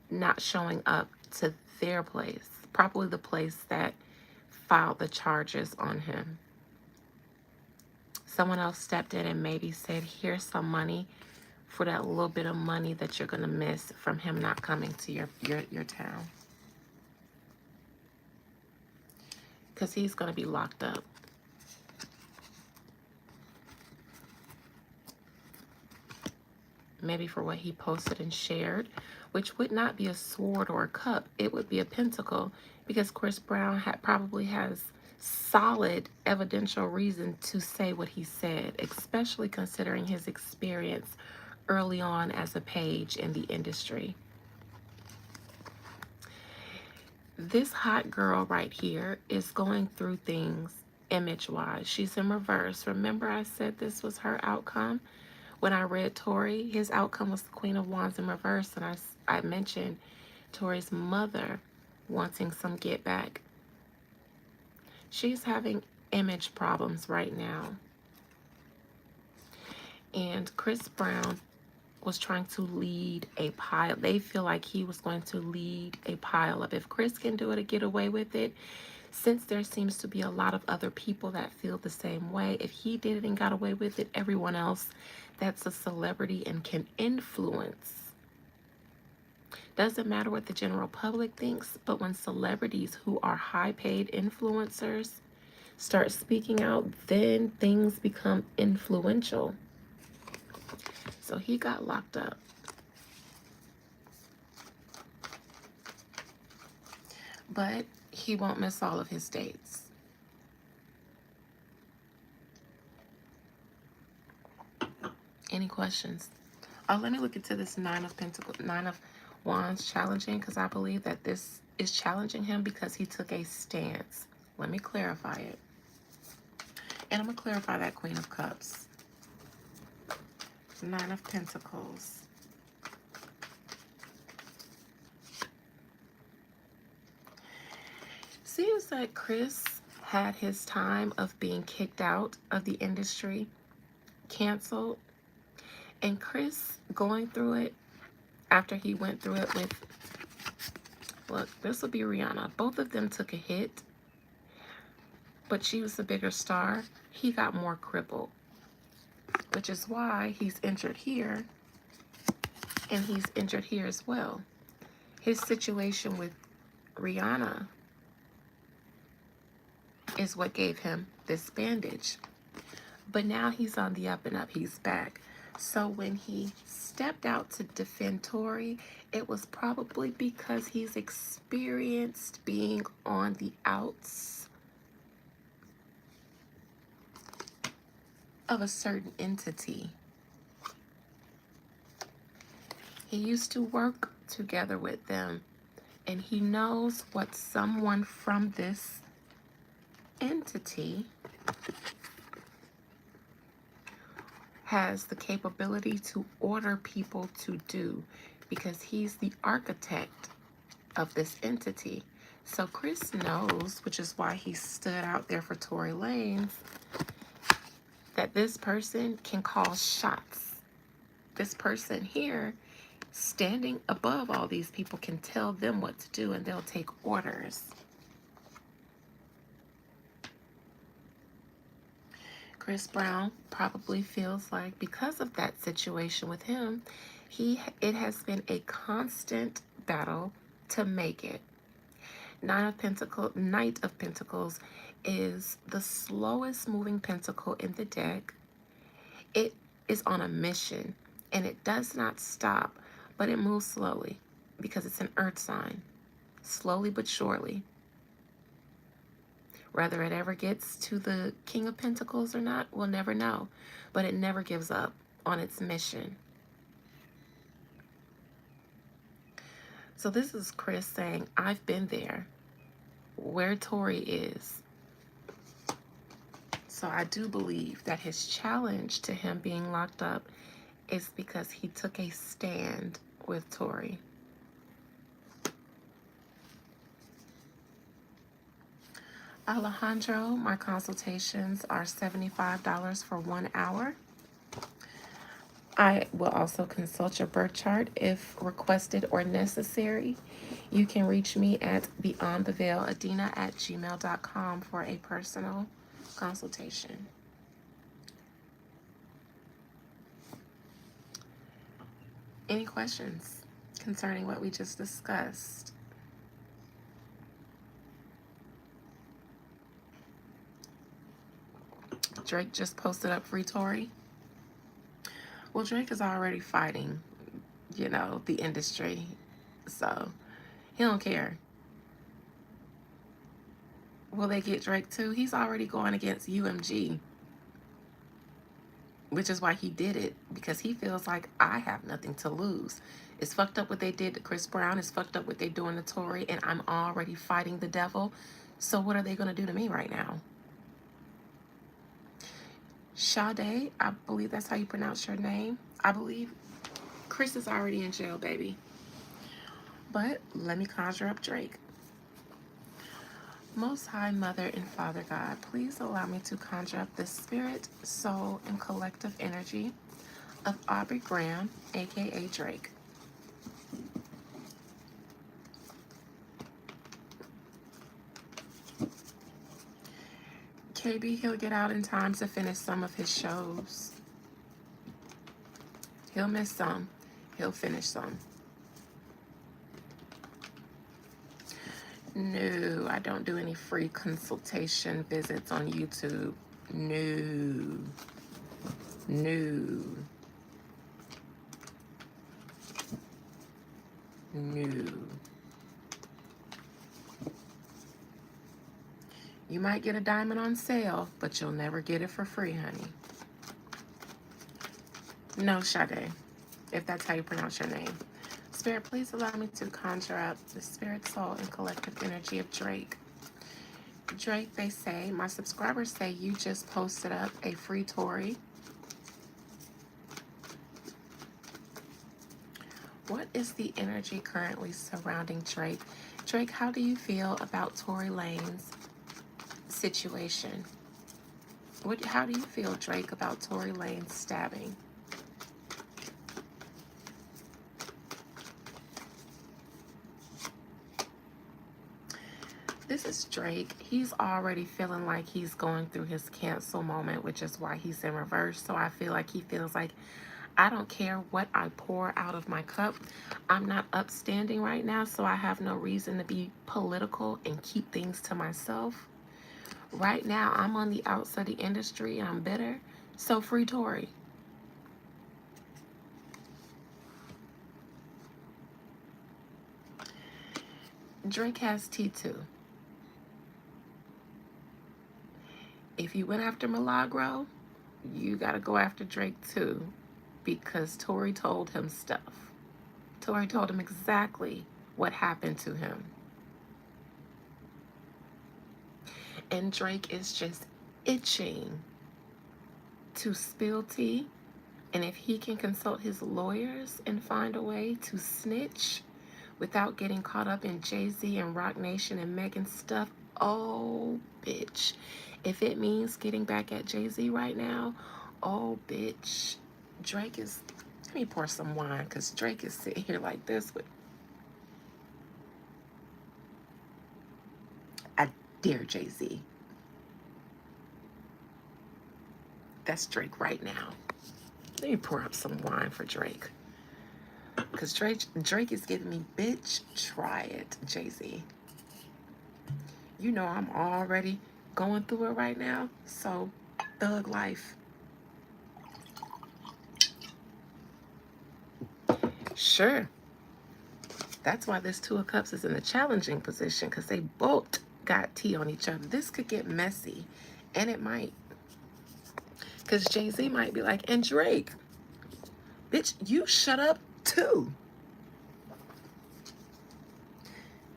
not showing up to their place, probably the place that filed the charges on him. Someone else stepped in and maybe said, here's some money for that little bit of money that you're going to miss from him not coming to your town. Because he's going to be locked up. Maybe for what he posted and shared, which would not be a sword or a cup. It would be a pentacle, because Chris Brown probably has solid evidential reason to say what he said, especially considering his experience early on as a page in the industry. This hot girl right here is going through things image-wise. She's in reverse. Remember I said this was her outcome? When I read Tori, his outcome was the Queen of Wands in reverse, and I mentioned Tori's mother wanting some get back. She's having image problems right now. And Chris Brown was trying to lead a pile. They feel like he was going to lead a pile of, if Chris can do it and get away with it, since there seems to be a lot of other people that feel the same way, if he did it and got away with it, everyone else that's a celebrity and can influence. Doesn't matter what the general public thinks, but when celebrities who are high-paid influencers start speaking out, then things become influential. So he got locked up. But he won't miss all of his dates. Any questions? Oh, let me look into this Nine of Wands challenging, because I believe that this is challenging him because he took a stance. Let me clarify it. And I'm going to clarify that Queen of Cups. Nine of Pentacles. Seems like Chris had his time of being kicked out of the industry canceled. And Chris going through it after he went through it with, look, this will be Rihanna. Both of them took a hit, but she was the bigger star. He got more crippled, which is why he's injured here and he's injured here as well. His situation with Rihanna is what gave him this bandage. But now he's on the up and up. He's back. So when he stepped out to defend Tori, it was probably because he's experienced being on the outs of a certain entity. He used to work together with them, and he knows what someone from this entity has the capability to order people to do, because he's the architect of this entity. So Chris knows, which is why he stood out there for Tory Lanez, that this person can call shots. This person here, standing above all these people, can tell them what to do, and they'll take orders. Chris Brown probably feels like, because of that situation with him, it has been a constant battle to make it. Knight of Pentacles is the slowest moving pentacle in the deck. It is on a mission, and it does not stop, but it moves slowly because it's an earth sign. Slowly but surely. Whether it ever gets to the King of Pentacles or not, we'll never know. But it never gives up on its mission. So this is Chris saying, I've been there where Tory is. So I do believe that his challenge to him being locked up is because he took a stand with Tory. Alejandro, my consultations are $75 for 1 hour. I will also consult your birth chart if requested or necessary. You can reach me at beyondtheveiladina@gmail.com for a personal consultation. Any questions concerning what we just discussed? Drake just posted up Free Tory. Well, Drake is already fighting, the industry. So he don't care. Will they get Drake too? He's already going against UMG, which is why he did it, because he feels like I have nothing to lose. It's fucked up what they did to Chris Brown. It's fucked up what they're doing to Tory, and I'm already fighting the devil. So what are they going to do to me right now? Sade, I believe that's how you pronounce your name. I believe Chris is already in jail, baby. But let me conjure up Drake. Most High Mother and Father God, please allow me to conjure up the spirit, soul, and collective energy of Aubrey Graham, aka Drake. KB, he'll get out in time to finish some of his shows. He'll miss some. He'll finish some. No, I don't do any free consultation visits on YouTube. No. No. No. You might get a diamond on sale, but you'll never get it for free, honey. No, Sade, if that's how you pronounce your name. Spirit, please allow me to conjure up the spirit, soul, and collective energy of Drake. Drake, they say, my subscribers say you just posted up a Free Tory. What is the energy currently surrounding Drake? Drake, how do you feel about Tory Lanez situation? How do you feel, Drake, about Tory Lanez stabbing? This is Drake. He's already feeling like he's going through his cancel moment, which is why he's in reverse. So I feel like he feels like, I don't care what I pour out of my cup. I'm not upstanding right now, so I have no reason to be political and keep things to myself. Right now, I'm on the outside of the industry and I'm bitter. So Free Tory. Drake has T2. If you went after Milagro, you got to go after Drake too, because Tory told him stuff. Tory told him exactly what happened to him. And Drake is just itching to spill tea. And if he can consult his lawyers and find a way to snitch without getting caught up in Jay-Z and Roc Nation and Megan stuff, oh, bitch. If it means getting back at Jay-Z right now, oh, bitch. Drake is... Let me pour some wine, because Drake is sitting here like this with... I dare Jay-Z. That's Drake right now. Let me pour up some wine for Drake. Because Drake is giving me, bitch, try it, Jay-Z. You know I'm already going through it right now. So, thug life. Sure. That's why this Two of Cups is in a challenging position, because they both got tea on each other. This could get messy, and it might. Because Jay-Z might be like, and Drake, bitch, you shut up too.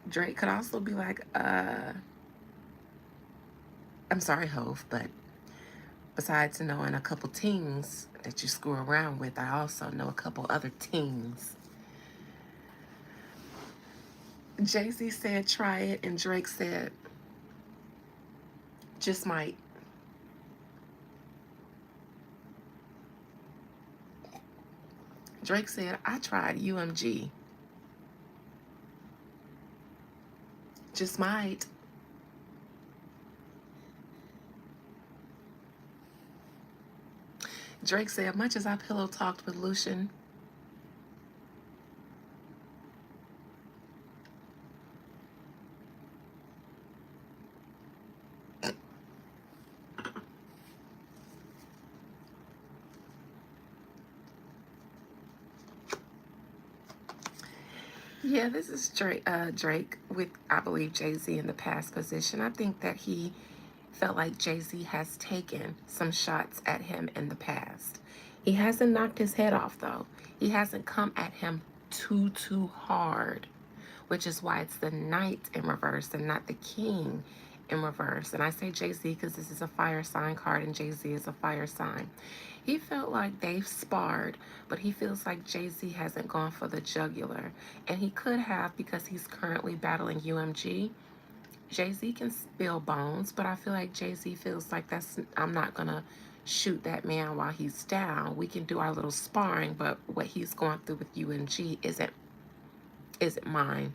Drake could also be like, I'm sorry, Hove, but besides knowing a couple teens that you screw around with, I also know a couple other teens. Jay-Z said, try it, and Drake said, just might. Drake said, I tried UMG. Just might. Drake said, much as I pillow talked with Lucian, yeah, this is Drake with, I believe, Jay-Z in the past position. I think that he felt like Jay-Z has taken some shots at him in the past. He hasn't knocked his head off, though. He hasn't come at him too hard, which is why it's the knight in reverse and not the king in reverse. And I say Jay-Z because this is a fire sign card and Jay-Z is a fire sign. He felt like they've sparred, but he feels like Jay-Z hasn't gone for the jugular. And he could have because he's currently battling UMG. Jay-Z can spill bones, but I feel like Jay-Z feels like I'm not gonna shoot that man while he's down. We can do our little sparring, but what he's going through with UMG isn't mine.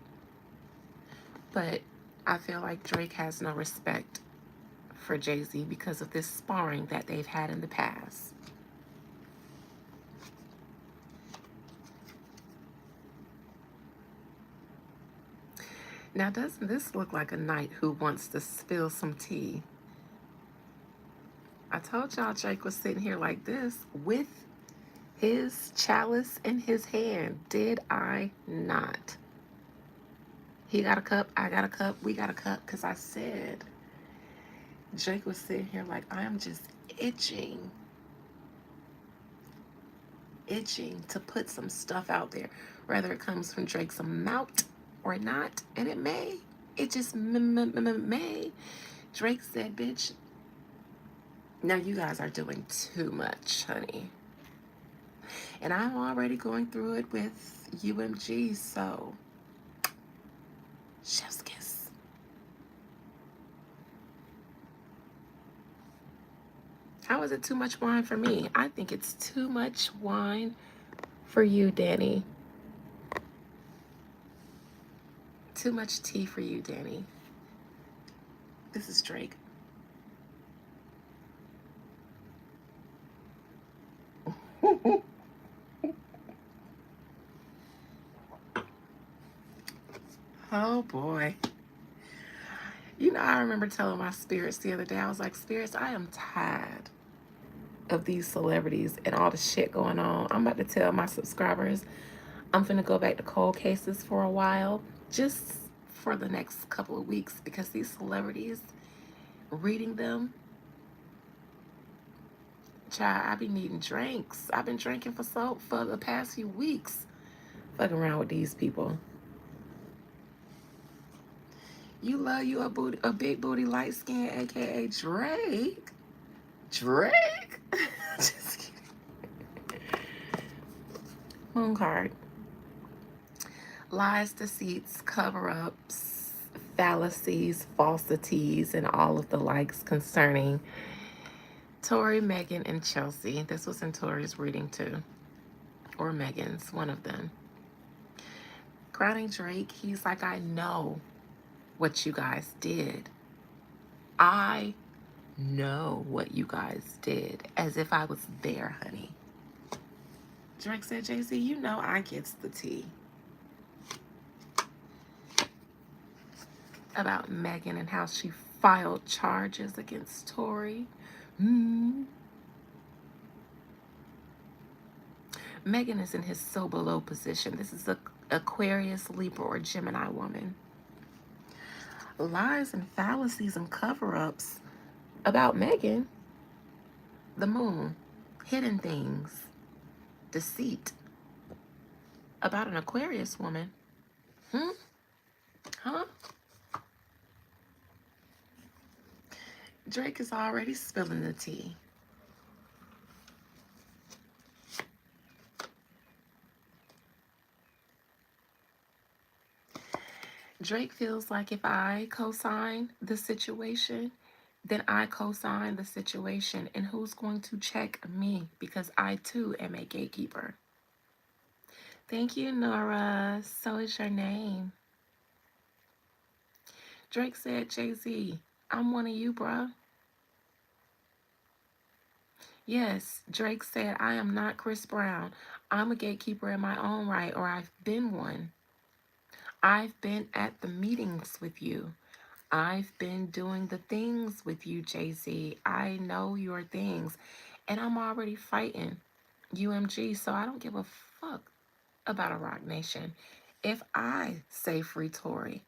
But I feel like Drake has no respect for Jay-Z because of this sparring that they've had in the past. Now, doesn't this look like a knight who wants to spill some tea? I told y'all Drake was sitting here like this with his chalice in his hand. Did I not? He got a cup, I got a cup, we got a cup, because I said Drake was sitting here like, I am just itching to put some stuff out there, whether it comes from Drake's mouth or not, and it may. It just may. Drake said, bitch, now you guys are doing too much, honey. And I'm already going through it with UMG, so chef's kiss. How is it too much wine for me? I think it's too much wine for you, Danny. Too much tea for you, Danny. This is Drake. Oh boy. You know, I remember telling my spirits the other day, I was like, spirits, I am tired of these celebrities and all the shit going on. I'm about to tell my subscribers I'm finna go back to cold cases for a while, just for the next couple of weeks, because these celebrities, reading them, child, I be needing drinks. I've been drinking for the past few weeks, fucking around with these people. You love you a big booty light skin, aka Drake. Drake. Just kidding. Moon card. Lies, deceits, cover-ups, fallacies, falsities, and all of the likes concerning Tory, Megan, and Chelsea. This was in Tory's reading too, or Megan's, one of them. Crowning Drake, he's like, I know what you guys did. I know what you guys did, as if I was there, honey. Drake said, Jay-Z, you know I gets the tea about Megan and how she filed charges against Tory. Megan is in his so below position. This is a Aquarius, Libra, or Gemini woman. Lies and fallacies and cover-ups about Megan. The moon. Hidden things. Deceit. About an Aquarius woman. Huh? Drake is already spilling the tea. Drake feels like if I co-sign the situation, then I co-sign the situation. And who's going to check me? Because I too am a gatekeeper. Thank you, Nora. So is your name. Drake said, Jay-Z, I'm one of you, bruh. Yes, Drake said, I am not Chris Brown. I'm a gatekeeper in my own right, or I've been one. I've been at the meetings with you. I've been doing the things with you, Jay-Z. I know your things. And I'm already fighting UMG, so I don't give a fuck about a Rock Nation. If I say free Tory,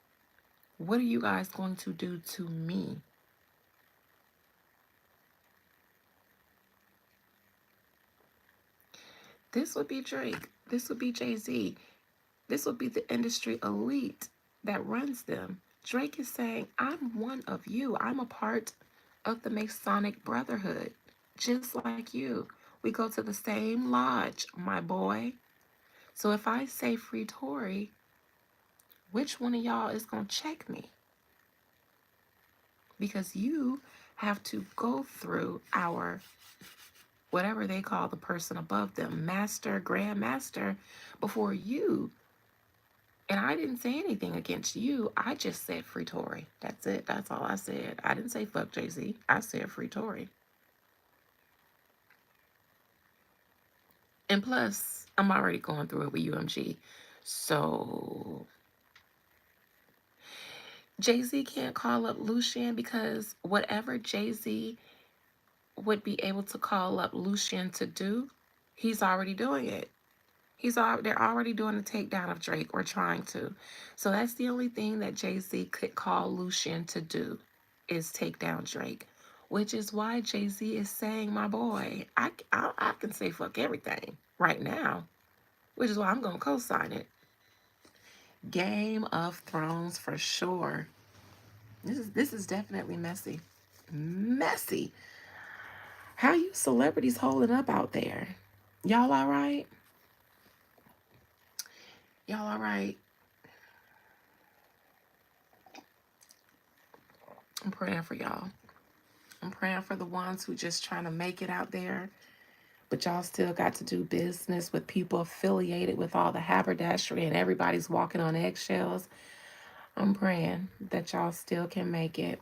what are you guys going to do to me? This would be Drake. This would be Jay-Z. This would be the industry elite that runs them. Drake is saying, I'm one of you. I'm a part of the Masonic Brotherhood, just like you. We go to the same lodge, my boy. So if I say free Tory, which one of y'all is going to check me? Because you have to go through our, whatever they call the person above them, master, grandmaster, before you. And I didn't say anything against you. I just said free Tory. That's it. That's all I said. I didn't say fuck Jay-Z. I said free Tory. And plus, I'm already going through it with UMG. So Jay-Z can't call up Lucien because whatever Jay-Z would be able to call up Lucien to do, he's already doing it. They're already doing the takedown of Drake, or trying to. So that's the only thing that Jay-Z could call Lucien to do, is take down Drake. Which is why Jay-Z is saying, my boy, I can say fuck everything right now. Which is why I'm going to co-sign it. Game of Thrones for sure. This is definitely messy. Messy. How you celebrities holding up out there? Y'all all right? Y'all all right? I'm praying for y'all. I'm praying for the ones who just trying to make it out there, but y'all still got to do business with people affiliated with all the haberdashery and everybody's walking on eggshells. I'm praying that y'all still can make it.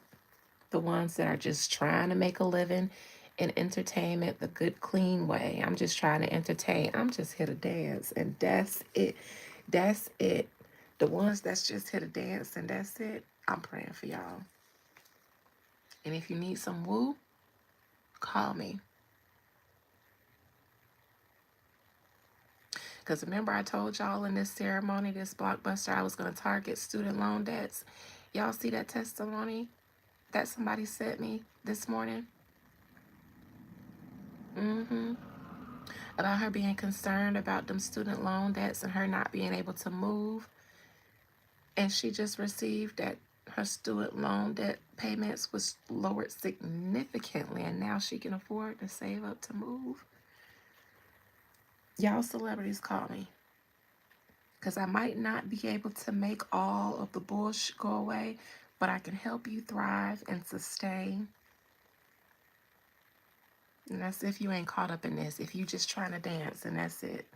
The ones that are just trying to make a living in entertainment the good, clean way. I'm just trying to entertain. I'm just here to dance, and that's it. That's it. The ones that's just here to dance and that's it, I'm praying for y'all. And if you need some woo, call me. Because remember, I told y'all in this ceremony, this blockbuster, I was going to target student loan debts. Y'all see that testimony that somebody sent me this morning? About her being concerned about them student loan debts and her not being able to move. And she just received that her student loan debt payments was lowered significantly, and now she can afford to save up to move. Y'all celebrities, call me. Because I might not be able to make all of the bullshit go away, but I can help you thrive and sustain. And that's if you ain't caught up in this. If you just trying to dance, and that's it.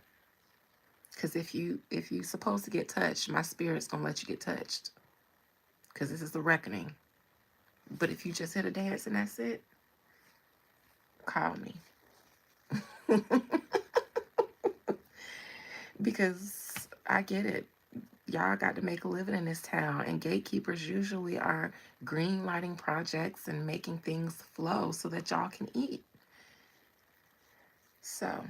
Because if you supposed to get touched, my spirit's gonna let you get touched. Because this is the reckoning. But if you just hit a dance and that's it, call me. Because I get it. Y'all got to make a living in this town, and gatekeepers usually are green lighting projects and making things flow so that y'all can eat. So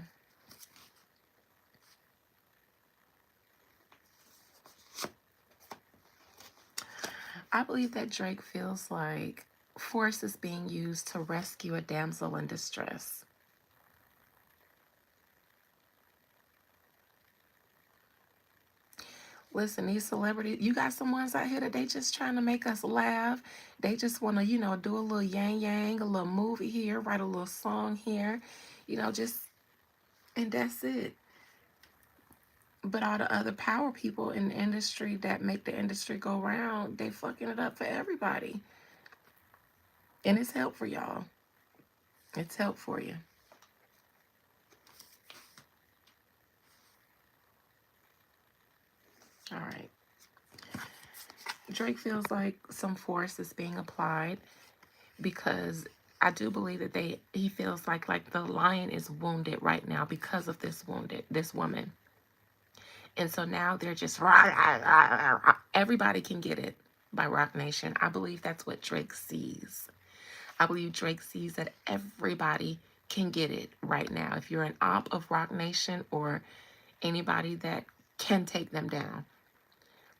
I believe that Drake feels like force is being used to rescue a damsel in distress. Listen, these celebrities, you got some ones out here that they just trying to make us laugh. They just want to, do a little yang yang, a little movie here, write a little song here, just, and that's it. But all the other power people in the industry that make the industry go round, they fucking it up for everybody. And it's help for y'all. It's help for you. All right. Drake feels like some force is being applied because I do believe that he feels like the lion is wounded right now because of this woman. And so now they're just rah, rah, rah, rah. Everybody can get it by Roc Nation. I believe that's what Drake sees. I believe Drake sees that everybody can get it right now. If you're an op of Roc Nation or anybody that can take them down.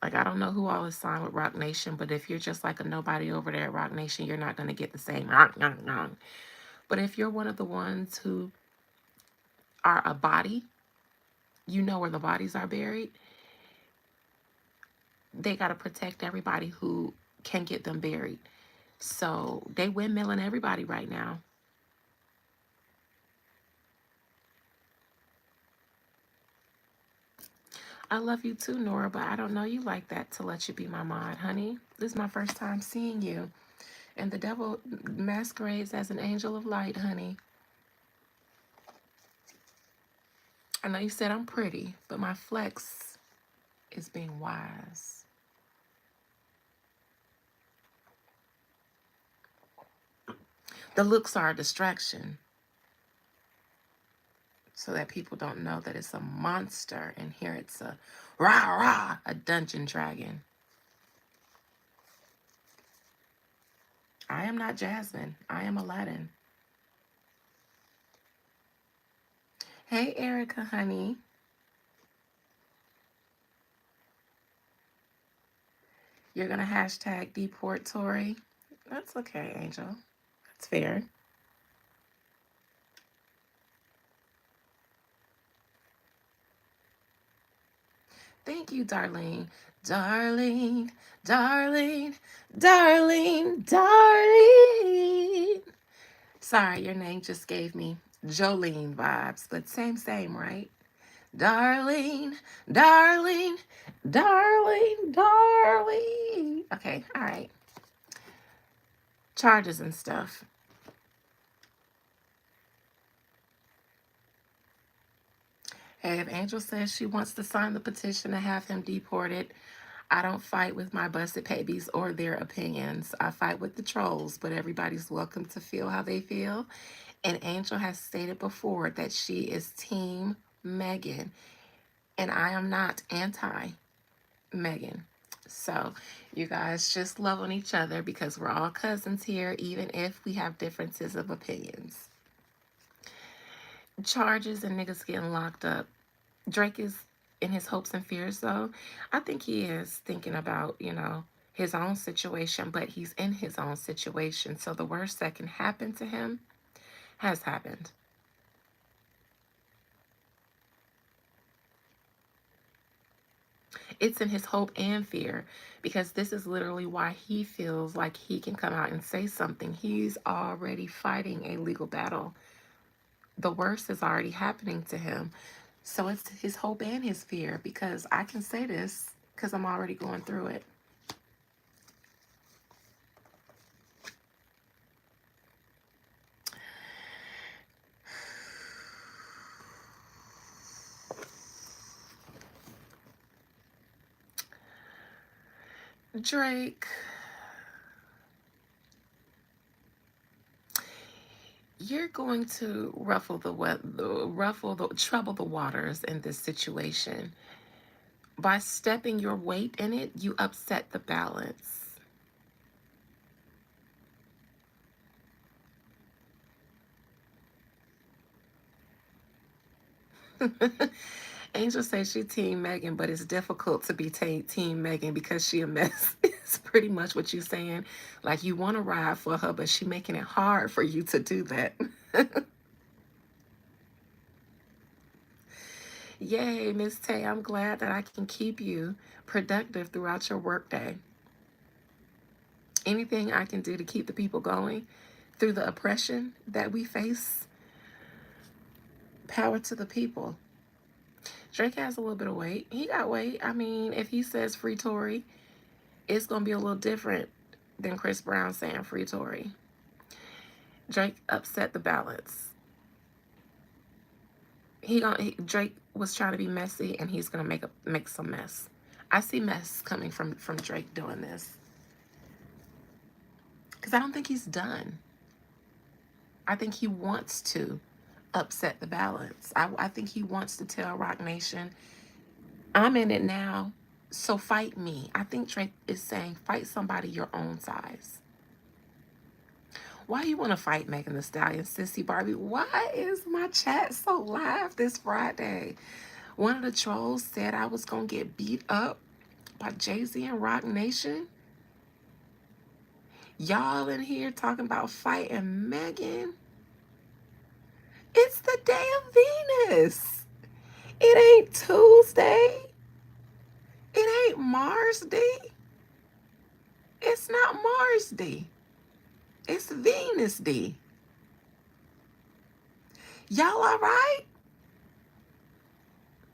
Like, I don't know who all is signed with Roc Nation, but if you're just like a nobody over there at Roc Nation, you're not going to get the same. But if you're one of the ones who are a body, you know where the bodies are buried, they got to protect everybody who can get them buried. So they windmilling everybody right now. I love you too, Nora, but I don't know you like that to let you be my mod, honey. This is my first time seeing you. And the devil masquerades as an angel of light, honey. I know you said I'm pretty, but my flex is being wise. The looks are a distraction so that people don't know that it's a monster, and here it's a rah, a dungeon dragon. I am not Jasmine. I am Aladdin. Hey, Erica, honey. You're going to hashtag deport Tory. That's okay, Angel. That's fair. Thank you, Darlene. Darlene, Darlene, Darlene, Darlene. Sorry, your name just gave me Jolene vibes, but same, right? Darlene, Darlene, Darlene, Darlene. Okay, all right. Charges and stuff. Hey, if Angel says she wants to sign the petition to have him deported, I don't fight with my busted babies or their opinions. I fight with the trolls, but everybody's welcome to feel how they feel. And Angel has stated before that she is Team Megan, and I am not anti Megan. So you guys just love on each other because we're all cousins here, even if we have differences of opinions. Charges and niggas getting locked up. Drake is in his hopes and fears, though. I think he is thinking about, his own situation, but he's in his own situation. So the worst that can happen to him has happened. It's in his hope and fear because this is literally why he feels like he can come out and say something. He's already fighting a legal battle. The worst is already happening to him. So it's his hope and his fear because I can say this because I'm already going through it. Drake, you're going to trouble the waters in this situation. By stepping your weight in it, you upset the balance. Angel says she Team Megan, but it's difficult to be Team Megan because she a mess. It's pretty much what you're saying. Like, you want to ride for her, but she making it hard for you to do that. Yay, Miss Tay, I'm glad that I can keep you productive throughout your workday. Anything I can do to keep the people going through the oppression that we face, power to the people. Drake has a little bit of weight. He got weight. I mean, if he says free Tory, it's going to be a little different than Chris Brown saying free Tory. Drake upset the balance. Drake was trying to be messy, and he's gonna make some mess. I see mess coming from Drake doing this because I don't think he's done. I think he wants to upset the balance. I think he wants to tell Roc Nation, I'm in it now, so fight me. I think Drake is saying, fight somebody your own size. Why you want to fight Megan Thee Stallion, Sissy Barbie? Why is my chat so live this Friday? One of the trolls said I was going to get beat up by Jay-Z and Roc Nation. Y'all in here talking about fighting Megan. It's the day of Venus. It ain't Tuesday. It ain't Mars Day. It's not Mars Day. It's Venus Day. Y'all all right?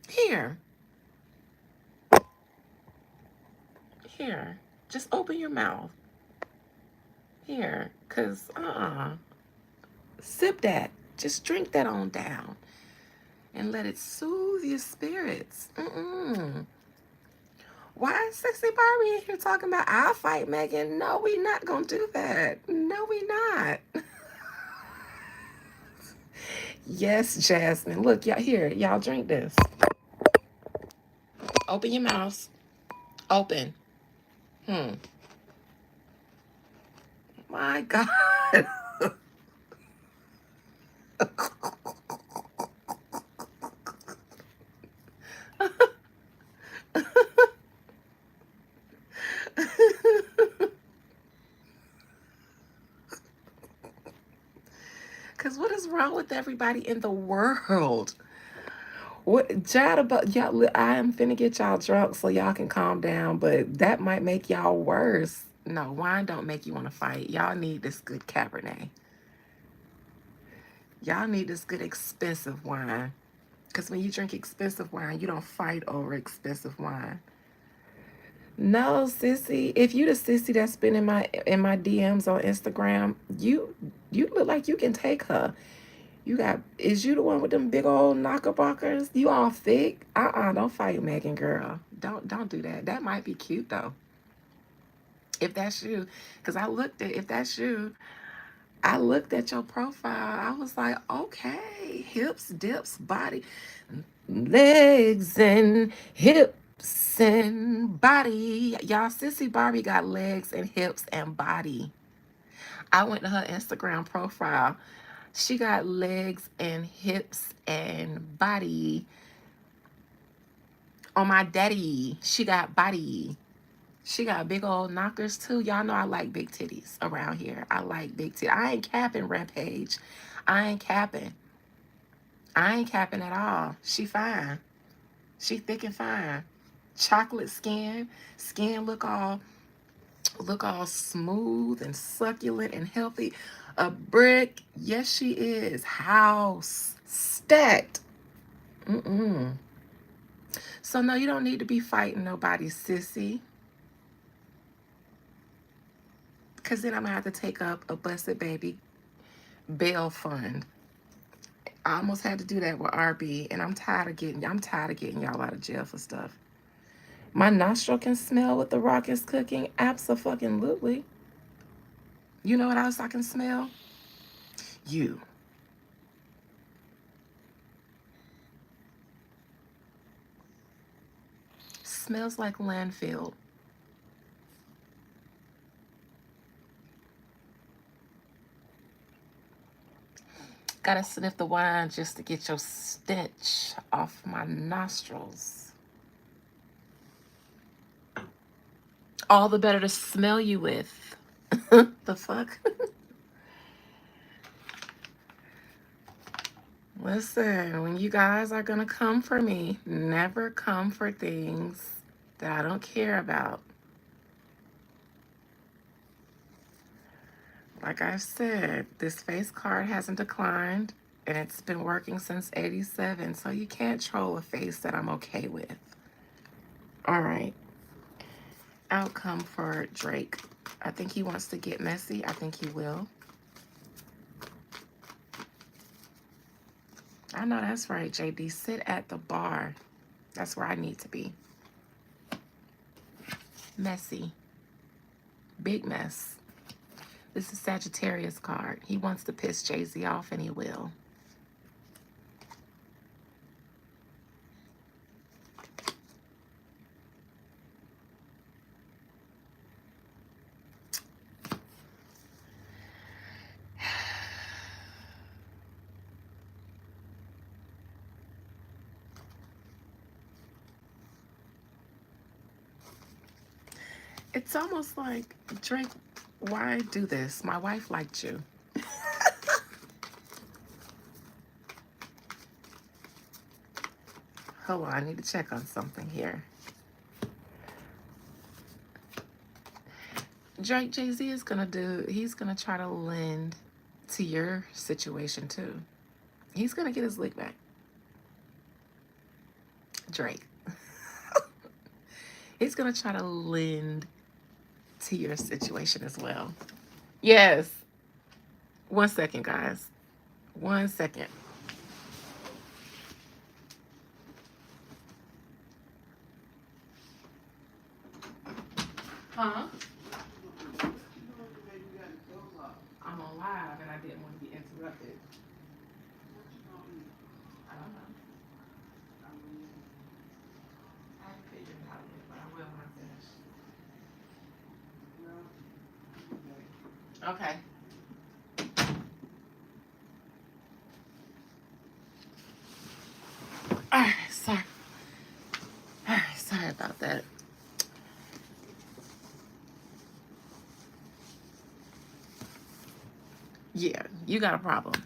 Here. Here. Just open your mouth. Here. Because, sip that. Just drink that on down. And let it soothe your spirits. Why is Sexy Barbie in here talking about I'll fight Megan? No, we not gonna do that. No, we not. Yes, Jasmine. Look, y'all here. Y'all drink this. Open your mouths. Open. My God. Because what is wrong with everybody in the world? What Jada, about y'all? I am finna get y'all drunk so y'all can calm down, but that might make y'all worse. No, wine don't make you want to fight. Y'all need this good Cabernet. Y'all need this good expensive wine. Because when you drink expensive wine, you don't fight over expensive wine. No, sissy. If you the sissy that's been in my DMs on Instagram, you look like you can take her. Is you the one with them big old knickerbockers? You all thick? Don't fight Megan, girl. Don't do that. That might be cute though. If that's you. Because if that's you, I looked at your profile. I was like, okay, hips, dips, body, legs and hips and body. Y'all, Sissy Barbie got legs and hips and body. I went to her Instagram profile. She got legs and hips and body. On my daddy, she got body. She got big old knockers too. Y'all know I like big titties around here. I like big titties. I ain't capping, Rampage. I ain't capping. I ain't capping at all. She fine. She thick and fine. Chocolate skin. Skin look all smooth and succulent and healthy. A brick. Yes, she is. House. Stacked. So no, you don't need to be fighting nobody, sissy. Because then I'm going to have to take up a busted baby bail fund. I almost had to do that with RB, and I'm tired of getting y'all out of jail for stuff. My nostril can smell what the Rock is cooking. Abso-fucking-lutely. You know what else I can smell? You. Smells like landfill. Gotta sniff the wine just to get your stench off my nostrils. All the better to smell you with. The fuck? Listen, when you guys are going to come for me, never come for things that I don't care about. Like I said, this face card hasn't declined and it's been working since 87, so you can't troll a face that I'm okay with. All right. Outcome for Drake. I think he wants to get messy. I think he will. I know that's right, JD. Sit at the bar. That's where I need to be. Messy. Big mess. This is Sagittarius card. He wants to piss Jay-Z off, and he will. It's almost like, Drake, why do this? My wife liked you. Hold on, I need to check on something here. Drake, Jay-Z is going to do, he's going to try to lend to your situation too. He's going to get his lick back. Drake. He's going to try to lend to your situation as well. Yes. 1 second, guys. 1 second. Huh? I'm on live and I didn't want to be interrupted. I don't know. I haven't figured it out yet, but I will when I finish. Okay. All right, sorry. All right, sorry about that. Yeah, you got a problem.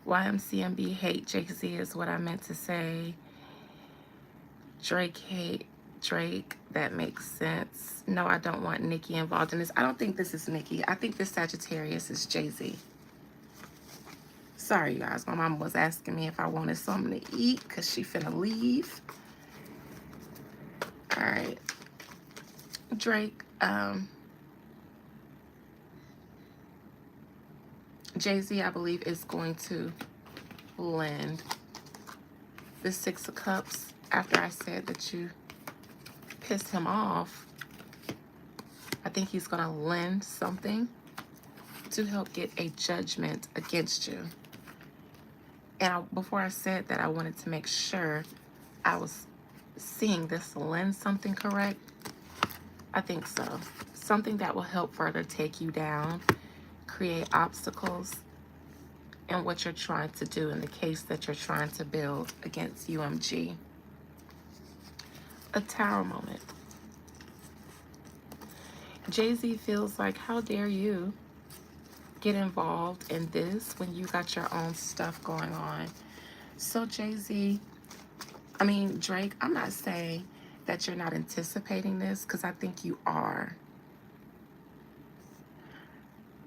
YMCMB hate Jay-Z is what I meant to say. Drake hate Drake. That makes sense. No, I don't want Nicki involved in this. I don't think this is Nicki. I think this Sagittarius is Jay-Z. Sorry, you guys. My mom was asking me if I wanted something to eat because she finna leave. All right. Drake, Jay-Z, I believe, is going to lend the 6 of Cups after I said that you pissed him off. I think he's going to lend something to help get a judgment against you. And before I said that, I wanted to make sure I was seeing this lend something correct. I think so. Something that will help further take you down, create obstacles in what you're trying to do in the case that you're trying to build against UMG. A Tower moment. Jay-Z feels like, how dare you get involved in this when you got your own stuff going on? So Jay-Z, I mean, Drake, I'm not saying that you're not anticipating this, because I think you are.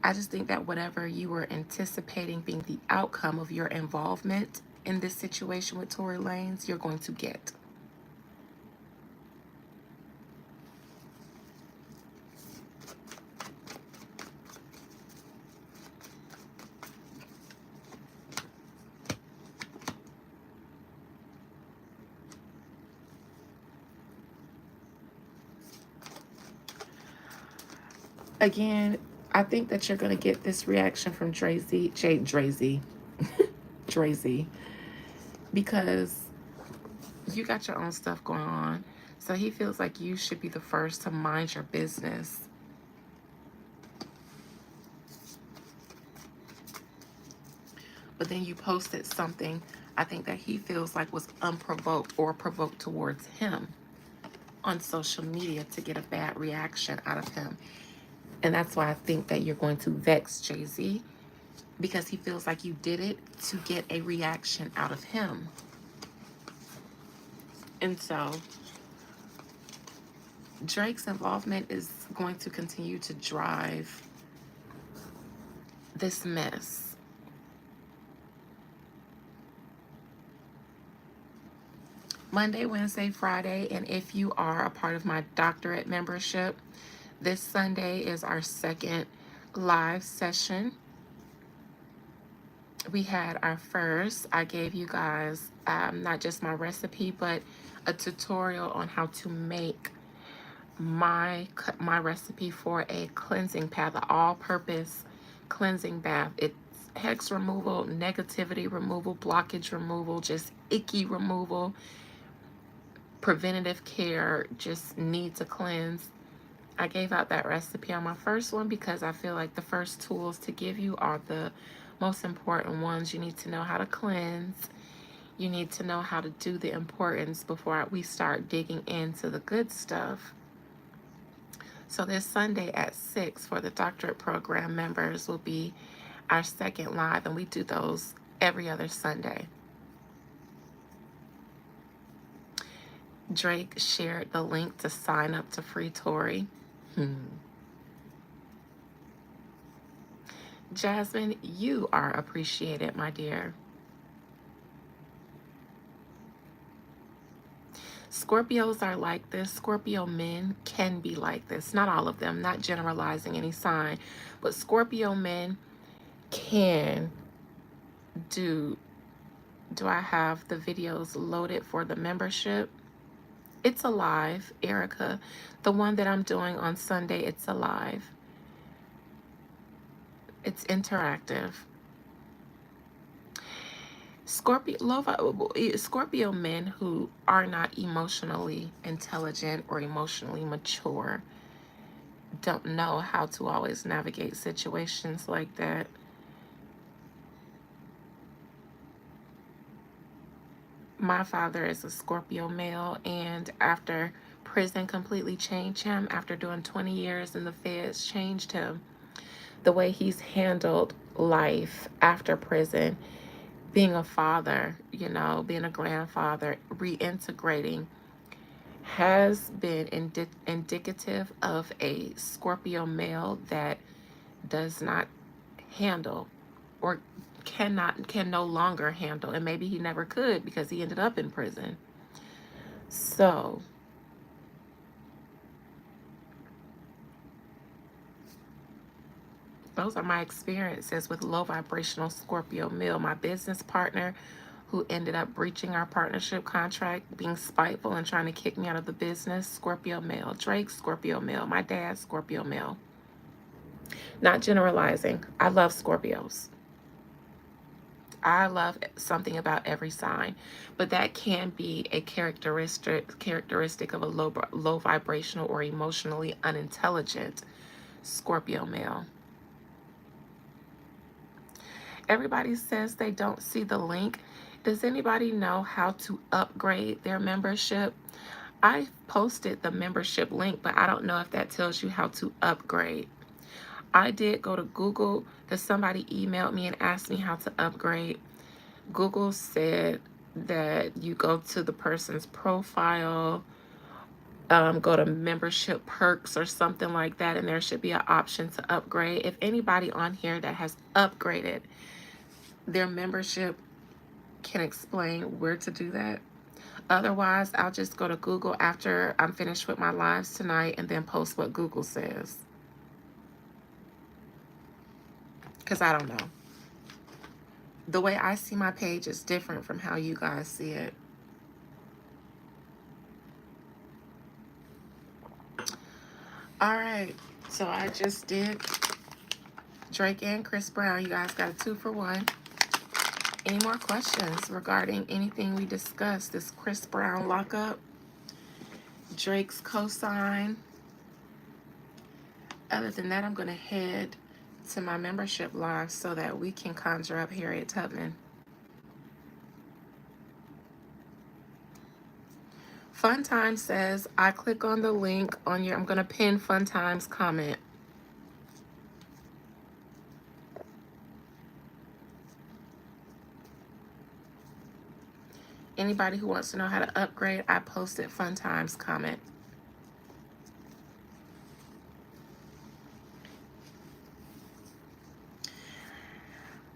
I just think that whatever you were anticipating being the outcome of your involvement in this situation with Tory Lanez, you're going to get. Again, I think that you're going to get this reaction from Dre-Z, Dre-Z, because you got your own stuff going on. So he feels like you should be the first to mind your business. But then you posted something I think that he feels like was unprovoked or provoked towards him on social media to get a bad reaction out of him. And that's why I think that you're going to vex Jay-Z, because he feels like you did it to get a reaction out of him. And so Drake's involvement is going to continue to drive this mess. Monday, Wednesday, Friday, and if you are a part of my doctorate membership, this Sunday is our second live session. We had our first. I gave you guys not just my recipe, but a tutorial on how to make my recipe for a cleansing bath, an all-purpose cleansing bath. It's hex removal, negativity removal, blockage removal, just icky removal, preventative care, just need to cleanse. I gave out that recipe on my first one because I feel like the first tools to give you are the most important ones. You need to know how to cleanse. You need to know how to do the importance before we start digging into the good stuff. So this Sunday at 6 for the doctorate program members will be our second live, and we do those every other Sunday. Drake shared the link to sign up to Free Tory. Jasmine, you are appreciated, my dear. Scorpios are like this. Scorpio men can be like this. Not all of them, not generalizing any sign, but Scorpio men can do I have the videos loaded for the membership? It's alive, Erica. The one that I'm doing on Sunday, it's alive. It's interactive. Scorpio men who are not emotionally intelligent or emotionally mature don't know how to always navigate situations like that. My father is a Scorpio male, and after prison completely changed him, after doing 20 years in the feds changed him, the way he's handled life after prison, being a father, you know, being a grandfather, reintegrating, has been indicative of a Scorpio male that does not handle or can no longer handle, and maybe he never could because he ended up in prison. So those are my experiences with low vibrational Scorpio male. My business partner who ended up breaching our partnership contract, being spiteful and trying to kick me out of the business, Scorpio male. Drake, Scorpio male. My dad, Scorpio male. Not generalizing. I love Scorpios. I love something about every sign, but that can be a characteristic of a low vibrational or emotionally unintelligent Scorpio male. Everybody says they don't see the link. Does anybody know how to upgrade their membership? I posted the membership link, but I don't know if that tells you how to upgrade. I did go to Google because somebody emailed me and asked me how to upgrade. Google said that you go to the person's profile, go to membership perks or something like that, and there should be an option to upgrade. If anybody on here that has upgraded their membership can explain where to do that. Otherwise, I'll just go to Google after I'm finished with my lives tonight and then post what Google says. Because I don't know. The way I see my page is different from how you guys see it. All right. So I just did Drake and Chris Brown. You guys got a 2-for-1. Any more questions regarding anything we discussed? This Chris Brown lockup, Drake's cosign. Other than that, I'm going to head to my membership live so that we can conjure up Harriet Tubman. Fun Time says, I click on the link on your, I'm going to pin Fun Time's comment. Anybody who wants to know how to upgrade, I posted fun times comment.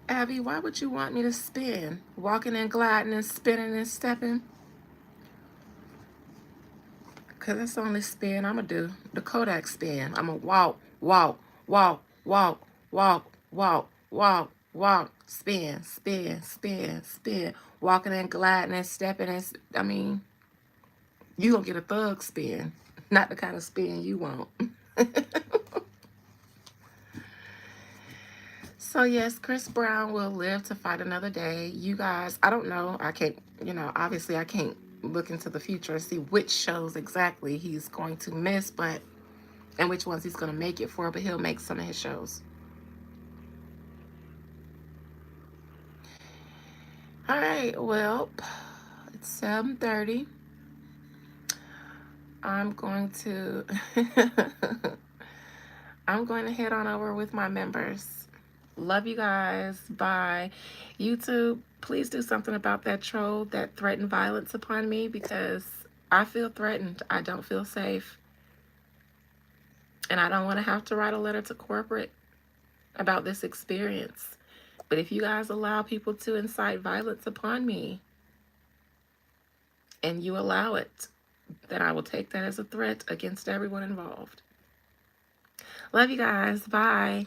Abby, why would you want me to spin? Walking and gliding and spinning and stepping? Because that's the only spin I'm going to do. The Kodak spin. I'm going to walk, walk, walk, walk, walk, walk, walk, walk, spin, spin, spin, spin. Walking and gliding and stepping and, I mean, you going to get a thug spin. Not the kind of spin you want. So yes, Chris Brown will live to fight another day. You guys, I don't know. I can't, obviously I can't look into the future and see which shows exactly he's going to miss, but and which ones he's going to make it for, but he'll make some of his shows. All right, well, it's 7:30. I'm going to I'm going to head on over with my members. Love you guys. Bye. YouTube, please do something about that troll that threatened violence upon me, because I feel threatened. I don't feel safe. And I don't want to have to write a letter to corporate about this experience. But if you guys allow people to incite violence upon me, and you allow it, then I will take that as a threat against everyone involved. Love you guys. Bye.